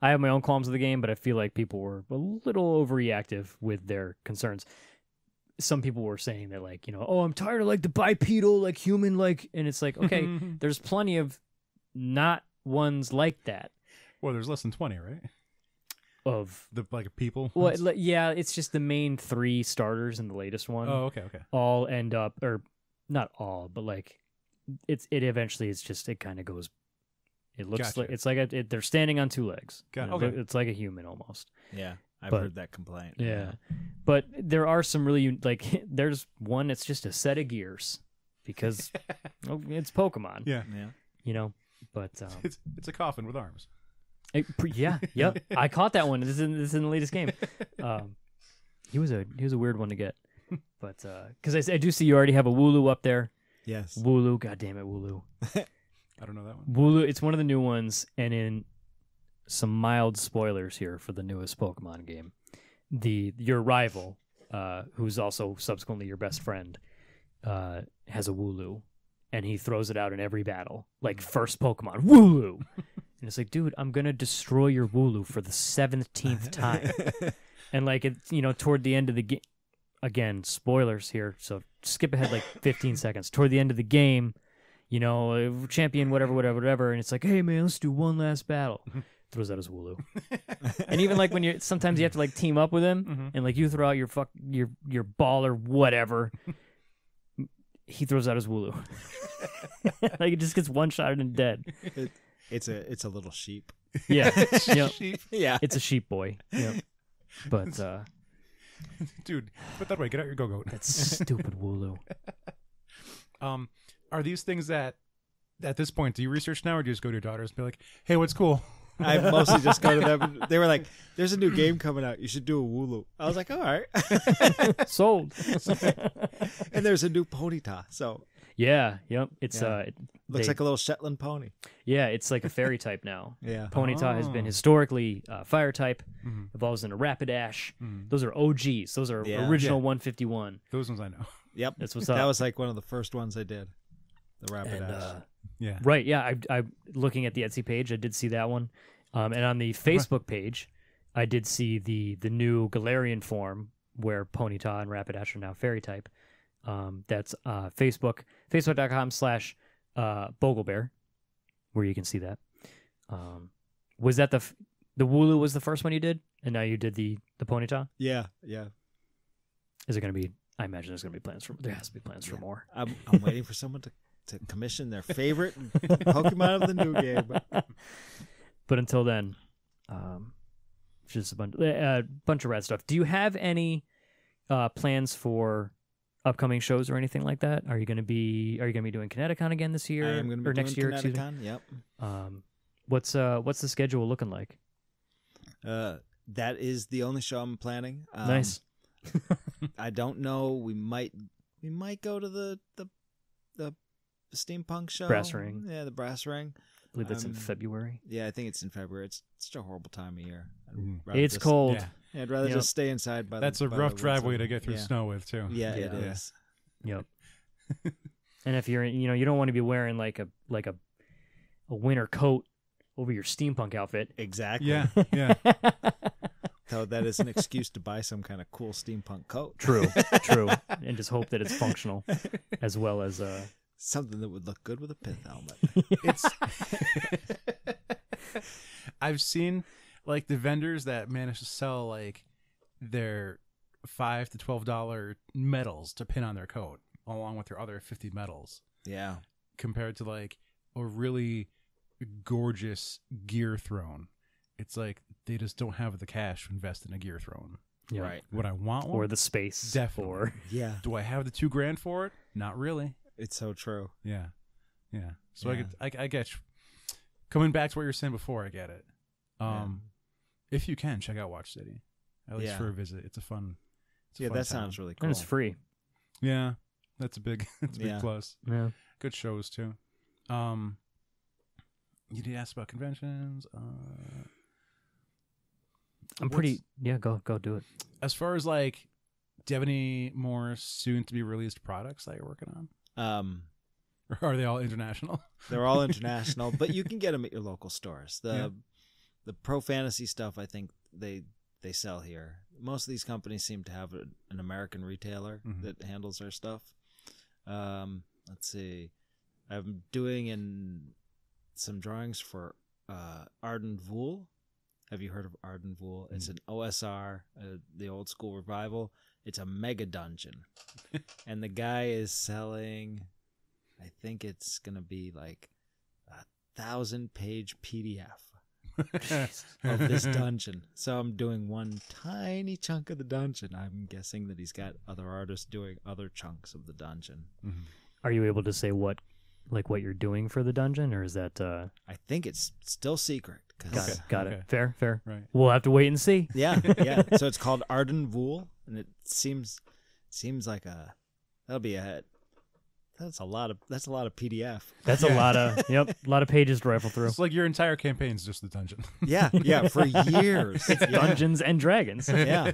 I have my own qualms with the game, but I feel like people were a little overreactive with their concerns. Some people were saying that, like, you know, oh, I'm tired of like the bipedal, like human, like, and it's like, okay, there's plenty of not ones like that. Well, there's less than 20, right? Of the like people. Well, yeah, it's just the main 3 starters in the latest one. Oh, okay. All end up, or not all, but like it eventually it's just it kind of goes. It looks Gotcha. like it's like they're standing on 2 legs. Okay. It's like a human almost. Yeah, I've heard that complaint. Yeah, but there are some really like there's one that's just a set of gears because it's Pokemon. Yeah. You know, but it's a coffin with arms. Yep. I caught that one. This is in the latest game. He was a weird one to get, but because I do see you already have a Wooloo up there. Yes. Wooloo, God damn it, Wooloo. I don't know that one. Wooloo, it's one of the new ones, and in some mild spoilers here for the newest Pokemon game, your rival, who's also subsequently your best friend, has a Wooloo, and he throws it out in every battle, like first Pokemon, Wooloo. And it's like, dude, I'm gonna destroy your Wooloo for the 17th time. And like it's toward the end of the game, again, spoilers here, so skip ahead like 15 seconds. Toward the end of the game, champion whatever, and it's like, hey man, let's do one last battle. Throws out his Wooloo. And even like when sometimes you have to like team up with him, and like you throw out your ball or whatever, he throws out his Wooloo. Like it just gets one-shotted and dead. It's a little sheep. Yeah. Sheep. Yeah. It's a sheep boy. Yep. But dude, put that away. Get out your go-goat. That stupid Wooloo. Are these things that at this point do you research now, or do you just go to your daughters and be like, hey, what's cool? I mostly just go to them. They were like, there's a new game coming out. You should do a Wooloo. I was like, all right. Sold. And there's a new Ponyta. So yeah, yep. It's looks like a little Shetland pony. Yeah, it's like a fairy type now. Yeah. Ponyta has been historically fire type, evolves into Rapidash. Those are OGs. Those are original 151. Those ones I know. Yep. That's what's up. That was like one of the first ones I did. The Rapidash. And, yeah. Right, yeah. I looking at the Etsy page, I did see that one. And on the Facebook page, I did see the new Galarian form where Ponyta and Rapidash are now fairy type. That's facebook.com/BogelBear, where you can see that. Was that the Wooloo was the first one you did, and now you did the Ponyta? Yeah. Is it going to be? I imagine there's going to be plans for. There has to be plans for more. I'm waiting for someone to commission their favorite Pokemon of the new game. But until then, just a bunch of rad stuff. Do you have any plans for upcoming shows or anything like that? Are you going to be doing ConnectiCon again this year? I am going to be next year? ConnectiCon. Yep. What's the schedule looking like? That is the only show I'm planning. Nice. I don't know. We might go to the steampunk show. Brass Ring. Yeah, the Brass Ring. I believe that's in February. Yeah, I think it's in February. It's such a horrible time of year. It's cold. Yeah, I'd rather just stay inside. That's a rough driveway to get through snow with, too. Yeah, it is. Yep. And if you're, you don't want to be wearing like a winter coat over your steampunk outfit. Exactly. Yeah. So that is an excuse to buy some kind of cool steampunk coat. True. And just hope that it's functional as well as something that would look good with a pith helmet. I've seen like the vendors that manage to sell like their $5 to $12 medals to pin on their coat, along with their other 50 medals. Yeah. Compared to like a really gorgeous gear throne. It's like they just don't have the cash to invest in a gear throne. Yeah. Right. Would I want one? Or the space. Definitely. Yeah. Do I have the $2,000 for it? Not really. It's so true. Yeah. So I get you. Coming back to what you were saying before, I get it. If you can, check out Watch City. At least for a visit. It's a fun. That sounds really cool. And it's free. Yeah, that's a big plus. Yeah. Good shows too. You did ask about conventions. I'm pretty. Yeah, go do it. As far as like, do you have any more soon to be released products that you're working on? Or are they all international? They're all international, but you can get them at your local stores. the pro fantasy stuff, I think they sell here. Most of these companies seem to have an American retailer that handles their stuff. Let's see. I'm doing some drawings for Arden Vool. Have you heard of Arden Vool? It's an OSR, the old school revival. It's a mega dungeon. And the guy is selling, I think it's going to be like 1,000-page PDF of this dungeon. So I'm doing one tiny chunk of the dungeon. I'm guessing that he's got other artists doing other chunks of the dungeon. Are you able to say what you're doing for the dungeon, or is that? I think it's still secret. Got it. Fair. Right. We'll have to wait and see. Yeah. So it's called Arden Vool, and it seems like that's a lot of PDF. That's a lot of pages to rifle through. It's like your entire campaign is just the dungeon. Yeah, for years. Dungeons and Dragons. Yeah.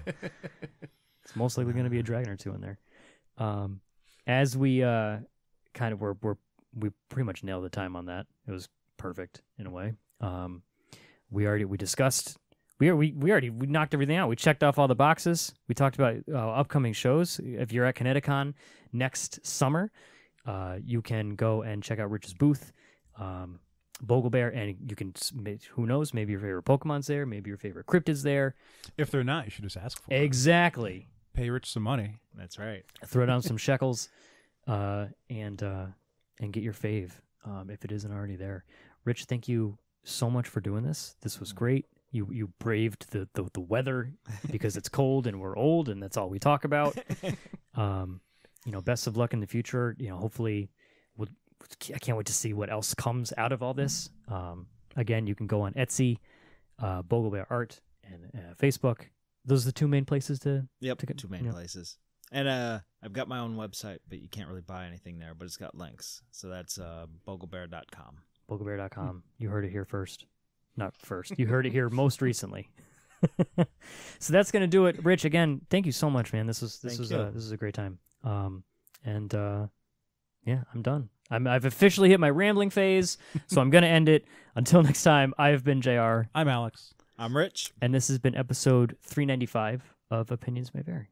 It's most likely going to be a dragon or two in there. As we we pretty much nailed the time on that. It was perfect in a way. We discussed. We knocked everything out. We checked off all the boxes. We talked about upcoming shows. If you're at ConnectiCon next summer, you can go and check out Rich's booth, BogelBear, and you can. Who knows? Maybe your favorite Pokemon's there. Maybe your favorite cryptid's there. If they're not, you should just ask for them. Exactly. Pay Rich some money. That's right. Throw down some shekels, and get your fave if it isn't already there. Rich, thank you so much for doing this. This was great. You braved the weather because it's cold and we're old and that's all we talk about. Best of luck in the future. Hopefully, I can't wait to see what else comes out of all this. Again, you can go on Etsy, BogelBear Art, and Facebook. Those are the two main places to. Yep, two main places. And I've got my own website, but you can't really buy anything there. But it's got links. So that's BogelBear.com. BogelBear.com. You heard it here first. Not first. You heard it here most recently. So that's gonna do it. Rich, again, thank you so much, man. This was a great time. I'm done. I've officially hit my rambling phase, so I'm gonna end it. Until next time, I've been JR. I'm Alex. I'm Rich. And this has been episode 395 of Opinions May Vary.